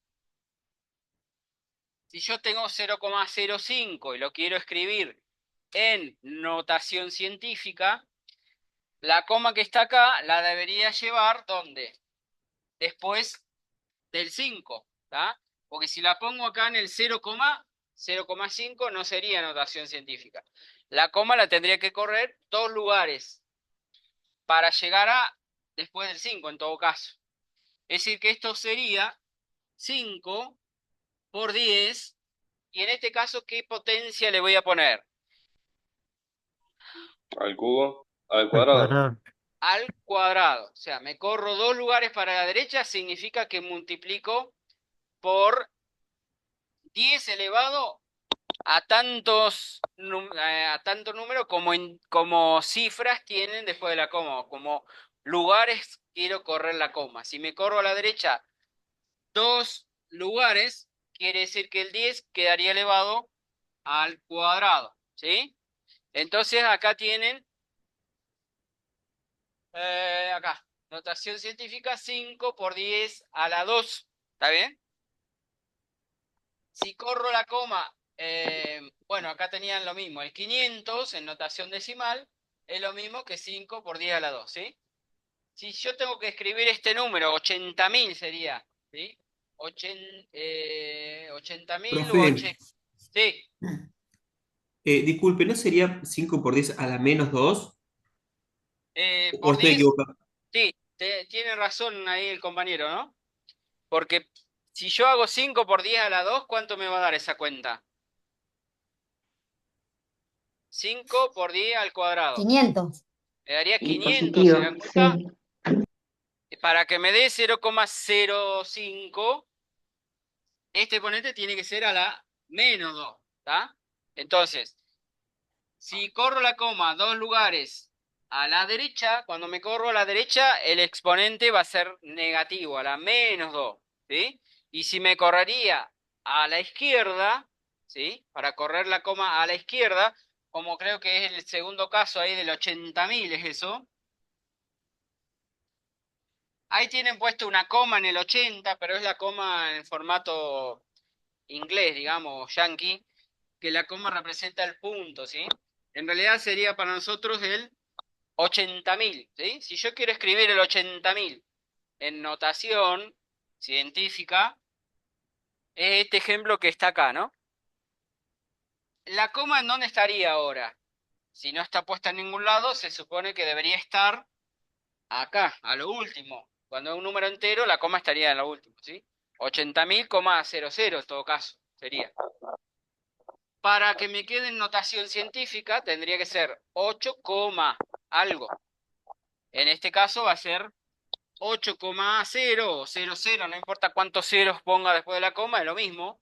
Si yo tengo 0,05 y lo quiero escribir en notación científica, la coma que está acá la debería llevar, ¿dónde? Después del 5, ¿está? Porque si la pongo acá en el 0,5 no sería notación científica. La coma la tendría que correr 2 lugares para llegar a después del 5 en todo caso. Es decir que esto sería 5 por 10, y en este caso, ¿qué potencia le voy a poner? Al cubo, al Al cuadrado. cuadrado. Al cuadrado. O sea, me corro 2 lugares para la derecha, significa que multiplico por 10 elevado a tanto número como cifras tienen después de la coma, como lugares quiero correr la coma. Si me corro a la derecha 2 lugares, quiere decir que el 10 quedaría elevado al cuadrado, ¿sí? Entonces acá tienen, acá, notación científica 5 por 10 a la 2, ¿está bien? Si corro la coma, bueno, acá tenían lo mismo, el 500 en notación decimal es lo mismo que 5 por 10 a la 2, ¿sí? Si yo tengo que escribir este número, 80.000 sería, ¿sí? 80.000 u Profe, 80. Sí, disculpe, ¿no sería 5 por 10 a la menos 2? ¿O por estoy 10, equivocado? sí, tiene razón ahí el compañero, ¿no? Porque si yo hago 5 por 10 a la 2, ¿cuánto me va a dar esa cuenta? 5 por 10 al cuadrado. 500. Me daría Y 500, ¿se positivo, dan cuenta? sí. Para que me dé 0,05, este exponente tiene que ser a la menos 2, ¿está? Entonces, si corro la coma 2 lugares a la derecha, cuando me corro a la derecha, el exponente va a ser negativo, a la menos 2, ¿sí? Y si me correría a la izquierda, ¿sí? Para correr la coma a la izquierda, como creo que es el segundo caso ahí del 80.000, es eso. Ahí tienen puesto una coma en el 80, pero es la coma en formato inglés, digamos, yankee, que la coma representa el punto, ¿sí? En realidad sería para nosotros el 80.000, ¿sí? Si yo quiero escribir el 80.000 en notación científica, es este ejemplo que está acá, ¿no? ¿La coma en dónde estaría ahora? Si no está puesta en ningún lado, se supone que debería estar acá, a lo último. Cuando es un número entero, la coma estaría en lo último, ¿sí? 80.000,00 en todo caso, sería. Para que me quede en notación científica, tendría que ser 8, algo. En este caso va a ser 8,0 o 00, no importa cuántos ceros ponga después de la coma, es lo mismo.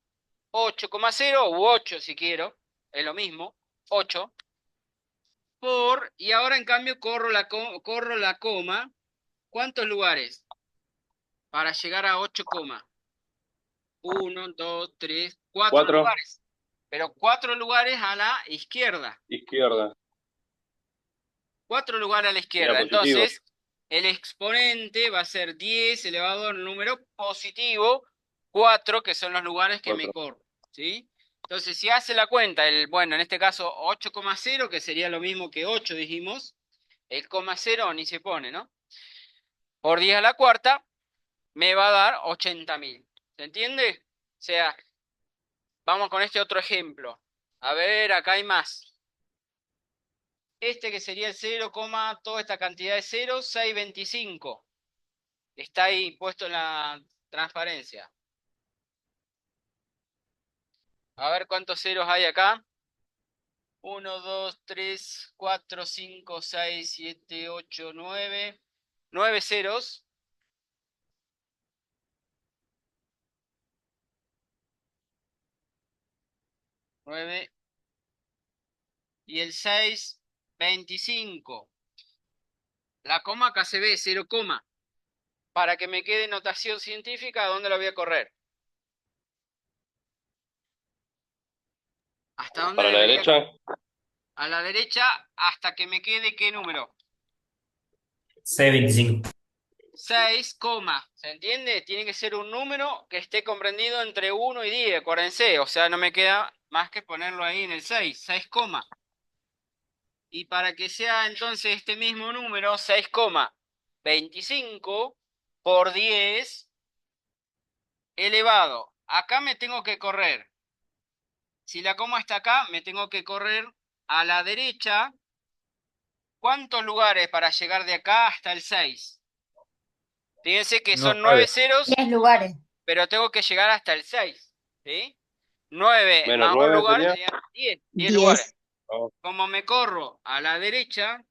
8,0 u 8 si quiero, es lo mismo. 8 y ahora en cambio corro la coma. ¿Cuántos lugares? Para llegar a 8, 1, 2, 3, 4 4, lugares. Pero 4 lugares a la izquierda. izquierda. 4 lugares a la Sería izquierda. positivo. Entonces, el exponente va a ser 10 elevado al número positivo 4, que son los lugares que me 4. corro, ¿sí? Entonces, si hace la cuenta, bueno, en este caso 8,0, que sería lo mismo que 8, dijimos, el coma 0 ni se pone, ¿no? Por 10 a la cuarta, me va a dar 80.000. ¿Se entiende? O sea, vamos con este otro ejemplo. A ver, acá hay más. Este que sería el 0, toda esta cantidad de ceros, 625. Está ahí puesto en la transparencia. A ver cuántos ceros hay acá. 1, 2, 3, 4, 5, 6, 7, 8, 9. 9 ceros. 9 y el 6, 25. La coma acá se ve, 0, para que me quede notación científica, ¿a dónde la voy a correr? ¿Hasta dónde Para la debería? derecha, A la derecha, hasta que me quede, ¿qué número? C25. 6, ¿se entiende? Tiene que ser un número que esté comprendido entre 1 y 10, acuérdense, o sea, no me queda más que ponerlo ahí en el 6, y para que sea entonces este mismo número, 6,25 por 10 elevado. Acá me tengo que correr. Si la coma está acá, me tengo que correr a la derecha. ¿Cuántos lugares para llegar de acá hasta el 6? Fíjense que son 9 9. ceros, 10 lugares. pero tengo que llegar hasta el 6. ¿Sí? 9 menos más un 9 lugar sería. serían 10 10. lugares. Oh, Como me corro a la derecha,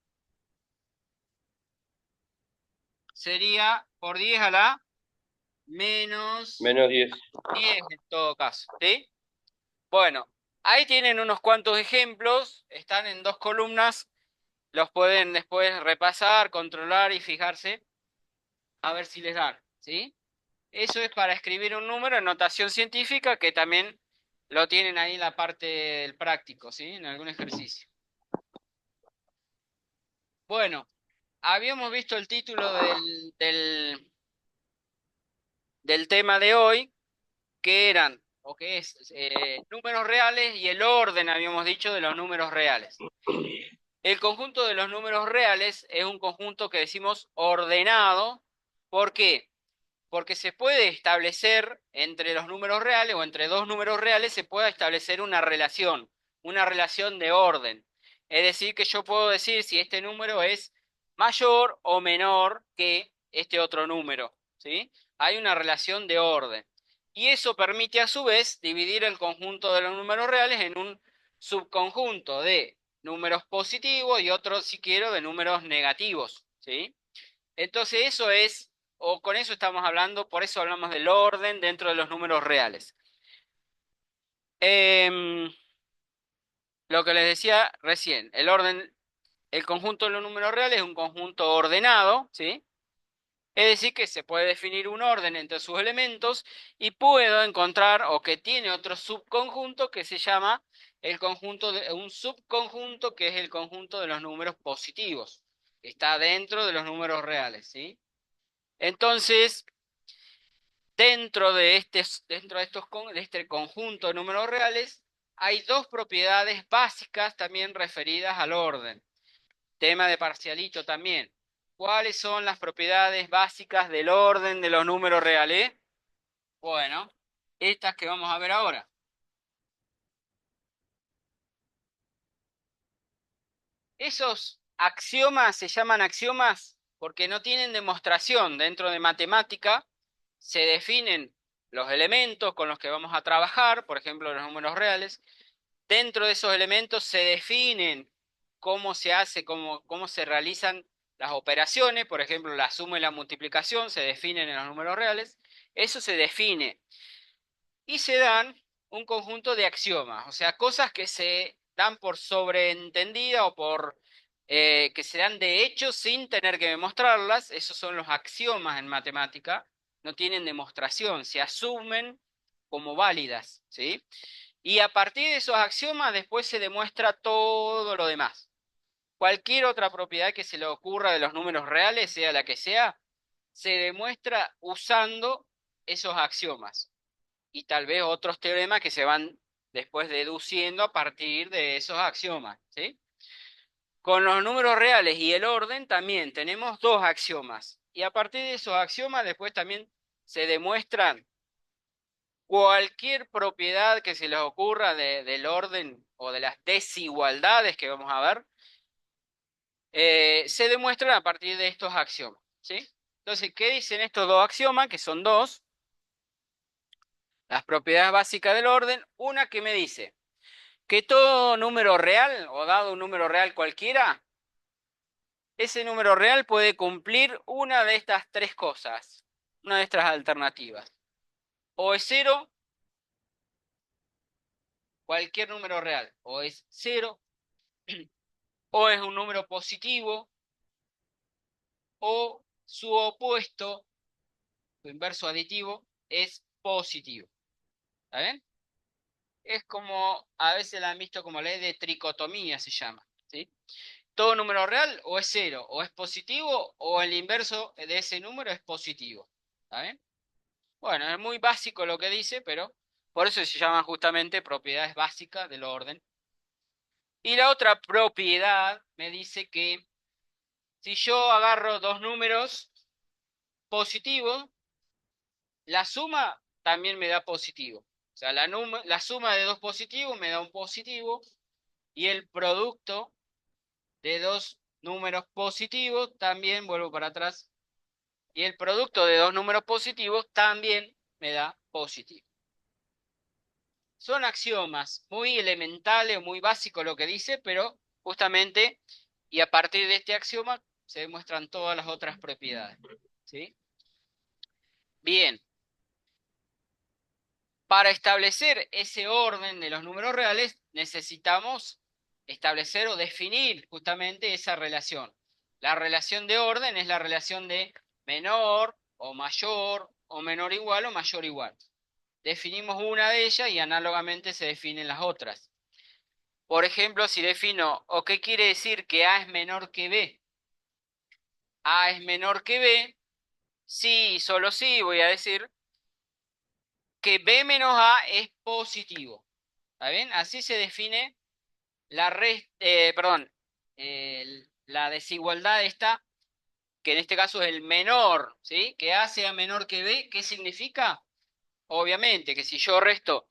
sería por 10 a la menos menos 10. 10 en todo caso. ¿Sí? Bueno, ahí tienen unos cuantos ejemplos. Están en 2 columnas. Los pueden después repasar, controlar y fijarse a ver si les dan. ¿Sí? Eso es para escribir un número en notación científica, que también lo tienen ahí en la parte del práctico, ¿sí? En algún ejercicio. Bueno, habíamos visto el título del tema de hoy, que eran, o que es, números reales y el orden, habíamos dicho, de los números reales. El conjunto de los números reales es un conjunto que decimos ordenado. ¿Por qué? Porque se puede establecer entre los números reales o entre dos números reales, se puede establecer una relación de orden. Es decir, que yo puedo decir si este número es mayor o menor que este otro número, ¿sí? Hay una relación de orden. Y eso permite a su vez dividir el conjunto de los números reales en un subconjunto de números positivos y otro, si quiero, de números negativos, ¿sí? Entonces eso es, o con eso estamos hablando, por eso hablamos del orden dentro de los números reales. Lo que les decía recién, el orden, el conjunto de los números reales es un conjunto ordenado, ¿sí? Es decir, que se puede definir un orden entre sus elementos y puedo encontrar, o que tiene otro subconjunto que se llama el conjunto de un subconjunto, que es el conjunto de los números positivos. Está dentro de los números reales, ¿sí? Entonces, dentro de este conjunto de números reales, hay dos propiedades básicas también referidas al orden. Tema de parcialito también. ¿Cuáles son las propiedades básicas del orden de los números reales? Bueno, estas que vamos a ver ahora. Esos axiomas se llaman axiomas porque no tienen demostración. Dentro de matemática se definen los elementos con los que vamos a trabajar, por ejemplo, los números reales. Dentro de esos elementos se definen cómo se hace, cómo se realizan las operaciones, por ejemplo, la suma y la multiplicación se definen en los números reales. Eso se define. Y se dan un conjunto de axiomas, o sea, cosas que se dan por sobreentendida o por que se dan de hecho sin tener que demostrarlas. Esos son los axiomas en matemática. No tienen demostración, se asumen como válidas, ¿sí? Y a partir de esos axiomas después se demuestra todo lo demás. Cualquier otra propiedad que se le ocurra de los números reales, sea la que sea, se demuestra usando esos axiomas. Y tal vez otros teoremas que se van después deduciendo a partir de esos axiomas, ¿sí? Con los números reales y el orden también tenemos dos axiomas. Y a partir de esos axiomas después también se demuestran cualquier propiedad que se les ocurra del orden o de las desigualdades que vamos a ver, se demuestran a partir de estos axiomas, ¿sí? Entonces, ¿qué dicen estos dos axiomas? Que son dos. Las propiedades básicas del orden. Una que me dice que todo número real, o dado un número real cualquiera, ese número real puede cumplir una de estas tres cosas, una de estas alternativas. O es cero, cualquier número real. O es 0, o es un número positivo, o su opuesto, su inverso aditivo, es positivo. ¿Está bien? Es como, a veces la han visto como ley de tricotomía, se llama, ¿sí? Todo número real o es 0, o es positivo, o el inverso de ese número es positivo. ¿Está bien? Bueno, es muy básico lo que dice, pero por eso se llaman justamente propiedades básicas del orden. Y la otra propiedad me dice que si yo agarro dos números positivos, la suma también me da positivo. O sea, la suma de dos positivos me da un positivo y el producto de dos números positivos también, vuelvo para atrás, y el producto de dos números positivos también me da positivo. Son axiomas muy elementales o muy básicos lo que dice, pero justamente, y a partir de este axioma se demuestran todas las otras propiedades. ¿Sí? Bien. Para establecer ese orden de los números reales, necesitamos establecer o definir justamente esa relación. La relación de orden es la relación de menor o menor igual o mayor igual. Definimos una de ellas y análogamente se definen las otras. Por ejemplo, si defino, ¿o qué quiere decir que A es menor que B? A es menor que B, sí y solo sí voy a decir que B menos A es positivo. ¿Está bien? Así se define la la desigualdad esta, que en este caso es el menor, ¿sí? Que A sea menor que B, ¿qué significa? Obviamente que si yo resto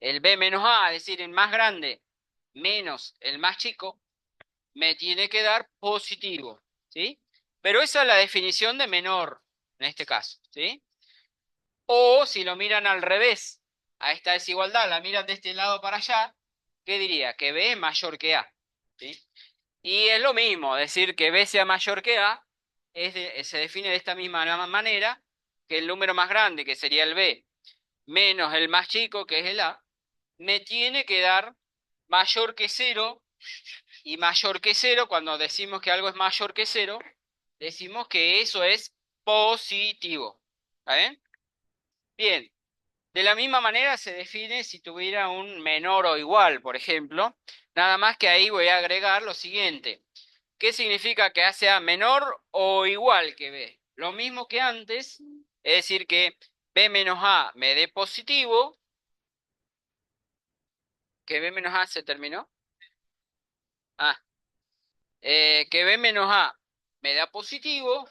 el B menos A, es decir, el más grande, menos el más chico, me tiene que dar positivo, ¿sí? Pero esa es la definición de menor, en este caso, ¿sí? O si lo miran al revés, a esta desigualdad, la miran de este lado para allá, ¿qué diría? Que B es mayor que A, ¿sí? Y es lo mismo, decir que B sea mayor que A, se define de esta misma manera, que el número más grande, que sería el B, menos el más chico, que es el A, me tiene que dar mayor que 0, y mayor que 0, cuando decimos que algo es mayor que 0, decimos que eso es positivo. ¿Está bien? Bien, de la misma manera se define si tuviera un menor o igual, por ejemplo, nada más que ahí voy a agregar lo siguiente. ¿Qué significa que A sea menor o igual que B? Lo mismo que antes, es decir que B menos A me dé positivo, que B menos A se terminó. Que B menos A me da positivo,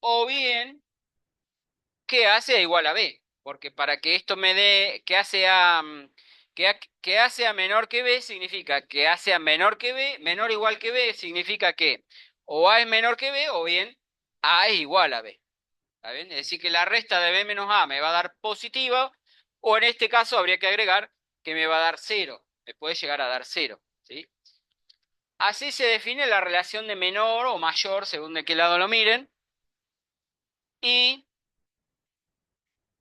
o bien que A sea igual a B, porque para que esto me dé que A sea, que A sea menor que B, significa que A sea menor que B, menor o igual que B, significa que o A es menor que B, o bien A es igual a B. ¿Está bien? Es decir, que la resta de B menos A me va a dar positiva, o en este caso habría que agregar que me va a dar 0, me puede llegar a dar 0, ¿sí? Así se define la relación de menor o mayor, según de qué lado lo miren. Y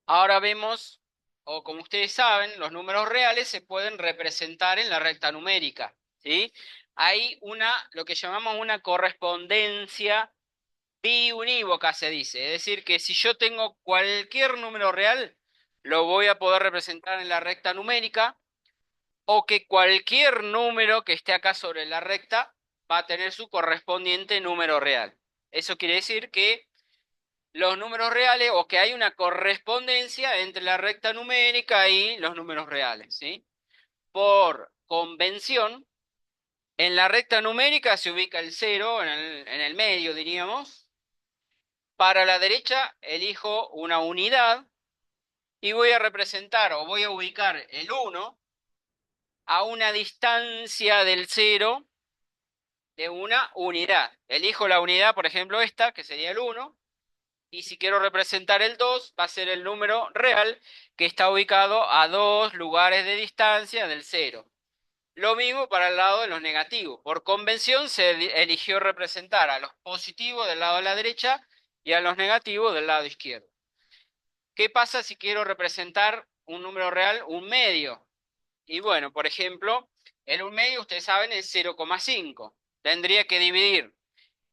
ahora vemos, o como ustedes saben, los números reales se pueden representar en la recta numérica, ¿sí? Hay lo que llamamos una correspondencia biunívoca, se dice. Es decir, que si yo tengo cualquier número real, lo voy a poder representar en la recta numérica, o que cualquier número que esté acá sobre la recta va a tener su correspondiente número real. Eso quiere decir que los números reales, o que hay una correspondencia entre la recta numérica y los números reales, ¿sí? Por convención, en la recta numérica se ubica el 0 en el medio, diríamos. Para la derecha elijo una unidad y voy a representar o voy a ubicar el 1 a una distancia del 0 de una unidad. Elijo la unidad, por ejemplo, esta, que sería el 1, y si quiero representar el 2, va a ser el número real que está ubicado a 2 lugares de distancia del 0. Lo mismo para el lado de los negativos. Por convención se eligió representar a los positivos del lado de la derecha y a los negativos del lado izquierdo. ¿Qué pasa si quiero representar un número real, un medio? Y bueno, por ejemplo, el 1/2, ustedes saben, es 0,5. Tendría que dividir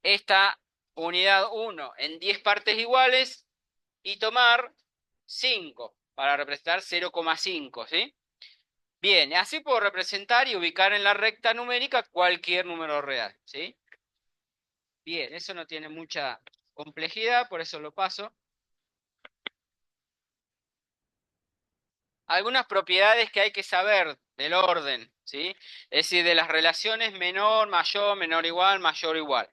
esta unidad 1 en 10 partes iguales y tomar 5 para representar 0,5, ¿sí? Bien, así puedo representar y ubicar en la recta numérica cualquier número real, ¿sí? Bien, eso no tiene mucha complejidad, por eso lo paso. Algunas propiedades que hay que saber del orden, ¿sí? Es decir, de las relaciones menor, mayor, menor igual, mayor igual.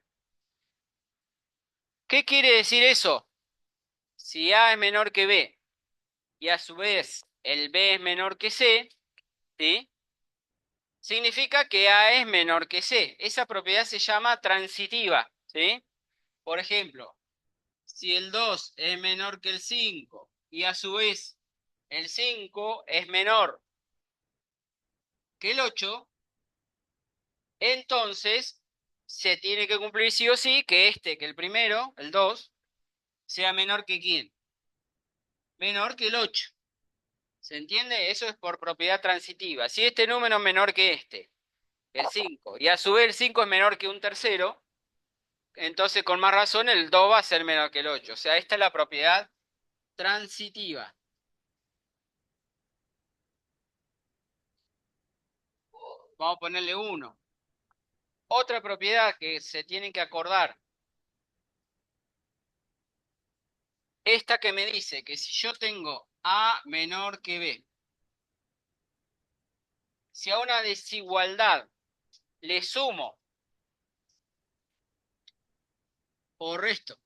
¿Qué quiere decir eso? Si A es menor que B y a su vez el B es menor que C, ¿sí? Significa que A es menor que C. Esa propiedad se llama transitiva, ¿sí? Por ejemplo, si el 2 es menor que el 5 y a su vez el 5 es menor que el 8, entonces se tiene que cumplir sí o sí que que el primero, el 2, sea menor que ¿quién? Menor que el 8. ¿Se entiende? Eso es por propiedad transitiva. Si este número es menor que el 5, y a su vez el 5 es menor que un tercero, entonces con más razón el 2 va a ser menor que el 8. O sea, esta es la propiedad transitiva. Vamos a ponerle 1. Otra propiedad que se tienen que acordar. Esta que me dice que si yo tengo A menor que B, si a una desigualdad le sumo o resto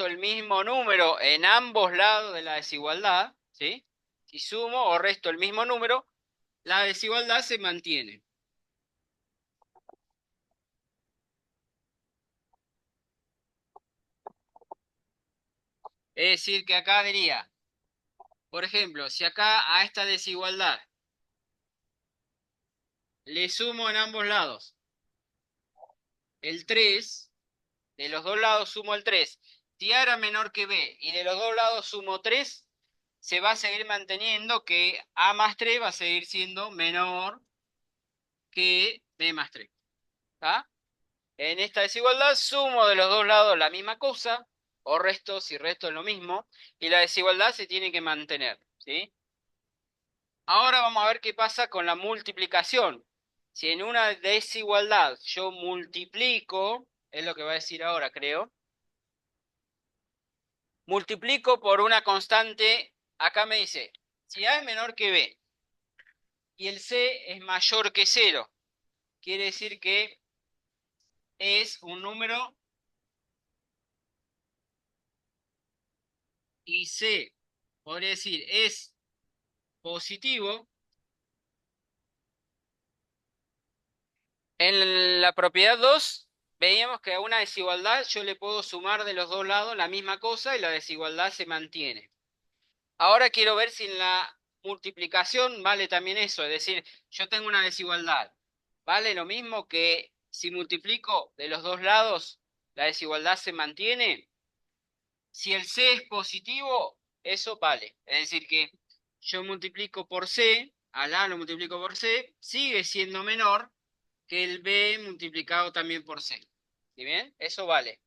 el mismo número en ambos lados de la desigualdad, ¿sí? Si sumo o resto el mismo número, la desigualdad se mantiene. Es decir, que acá diría, por ejemplo, si acá a esta desigualdad le sumo en ambos lados el 3, de los dos lados sumo el 3, si A era menor que B y de los dos lados sumo 3, se va a seguir manteniendo que A más 3 va a seguir siendo menor que B más 3. ¿Está? En esta desigualdad sumo de los dos lados la misma cosa, o resto si resto es lo mismo, y la desigualdad se tiene que mantener, ¿sí? Ahora vamos a ver qué pasa con la multiplicación. Si en una desigualdad yo multiplico, es lo que va a decir ahora, creo, multiplico por una constante, acá me dice, si A es menor que B y el C es mayor que 0, quiere decir que es un número y C, podría decir, es positivo. En la propiedad 2 veíamos que a una desigualdad yo le puedo sumar de los dos lados la misma cosa y la desigualdad se mantiene. Ahora quiero ver si en la multiplicación vale también eso, es decir, yo tengo una desigualdad. ¿Vale lo mismo que si multiplico de los dos lados la desigualdad se mantiene? Si el C es positivo, eso vale. Es decir, que yo multiplico por C, al A lo multiplico por C, sigue siendo menor que el B multiplicado también por C. ¿Sí bien? Eso vale.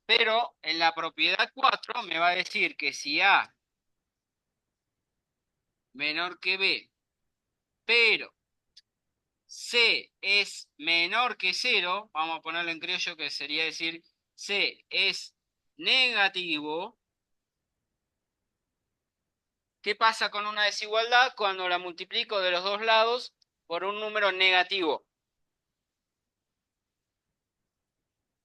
Pero en la propiedad 4 me va a decir que si A menor que B, pero C es menor que 0, vamos a ponerlo en criollo que sería decir C es negativo. ¿Qué pasa con una desigualdad cuando la multiplico de los dos lados por un número negativo?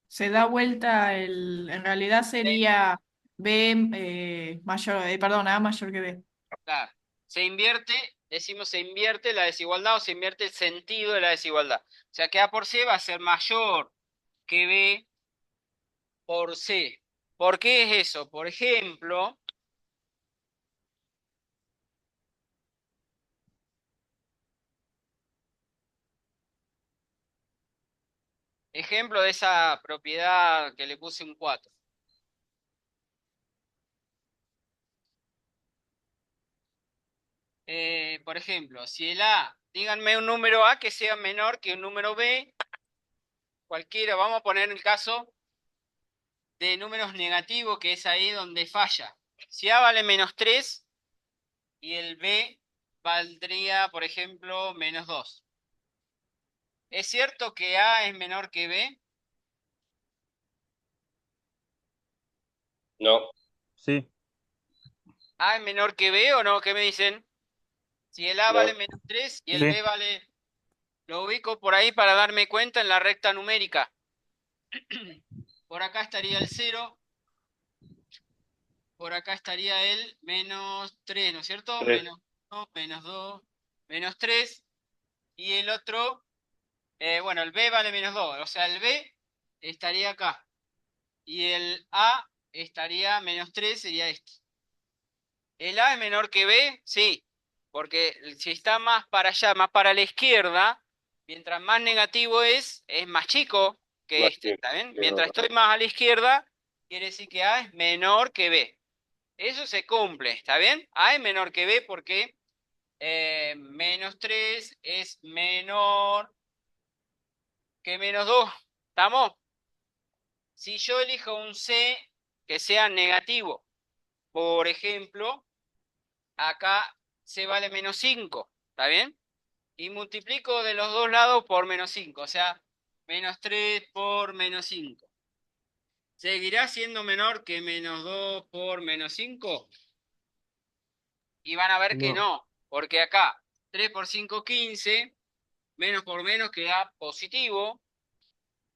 Se da vuelta en realidad sería B mayor, perdón, A mayor que B. Claro. Se invierte, decimos se invierte la desigualdad o se invierte el sentido de la desigualdad. O sea que A por C va a ser mayor que B por C. ¿Por qué es eso? Por ejemplo, ejemplo de esa propiedad que le puse un 4. por ejemplo, si el A, díganme un número A que sea menor que un número B, cualquiera, vamos a poner el caso de números negativos, que es ahí donde falla. Si A vale -3 y el B valdría, por ejemplo, -2. ¿Es cierto que A es menor que B? No, Sí. ¿A es menor que B o no? ¿Qué me dicen? Si el A no. vale -3 y el Sí. B vale... Lo ubico por ahí para darme cuenta en la recta numérica. Por acá estaría el 0. Por acá estaría el -3, ¿no es cierto? Tres. -1, -2, -3. Y el otro, bueno, el B vale -2. O sea, el B estaría acá. Y el A estaría -3, sería este. ¿El A es menor que B? Sí. Porque si está más para allá, más para la izquierda, mientras más negativo es más chico que Más este, chico, ¿está bien? sí, Mientras verdad. estoy más a la izquierda, quiere decir que A es menor que B. Eso se cumple, ¿está bien? A es menor que B porque -3 es menor que -2. ¿Estamos? Si yo elijo un C que sea negativo, por ejemplo, acá C vale -5, ¿está bien? Y multiplico de los dos lados por -5, o sea, -3 por -5. ¿Seguirá siendo menor que -2 por -5? Y van a ver que No. no, porque acá 3 por 5, 15, menos por menos queda positivo.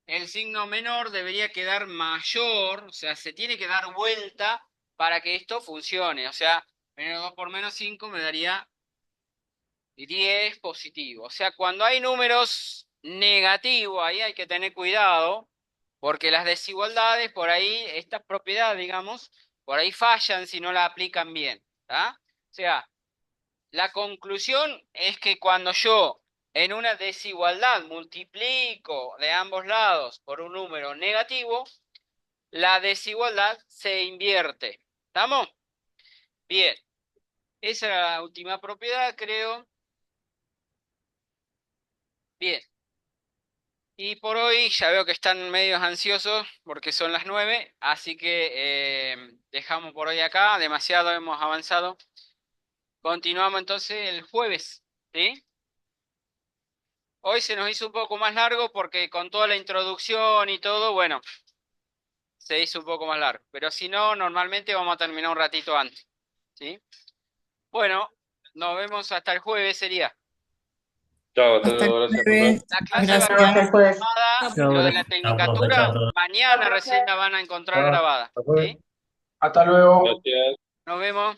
El signo menor debería quedar mayor, o sea, se tiene que dar vuelta para que esto funcione. O sea, -2 por -5 me daría 10 positivo. O sea, cuando hay números negativos, ahí hay que tener cuidado, porque las desigualdades, por ahí, estas propiedades, digamos, por ahí fallan si no la aplican bien. ¿Tá? O sea, la conclusión es que cuando yo en una desigualdad multiplico de ambos lados por un número negativo, la desigualdad se invierte. ¿Estamos? Bien. Esa era la última propiedad, creo. Bien. Y por hoy ya veo que están medios ansiosos porque son las 9, así que dejamos por hoy acá, demasiado hemos avanzado. Continuamos entonces el jueves, ¿sí? Hoy se nos hizo un poco más largo porque con toda la introducción y todo, bueno, se hizo un poco más largo. Pero si no, normalmente vamos a terminar un ratito antes, ¿sí? Bueno, nos vemos hasta el jueves sería. Chao, hasta Hasta luego, el gracias por jueves. La clase va a Nos vemos quedar el Gracias. jueves. grabada, Chao, lo de gracias. la Chao, profe, chao tecnicatura, a todos. mañana recién la van a encontrar grabada, ¿sí? Gracias. Nos vemos.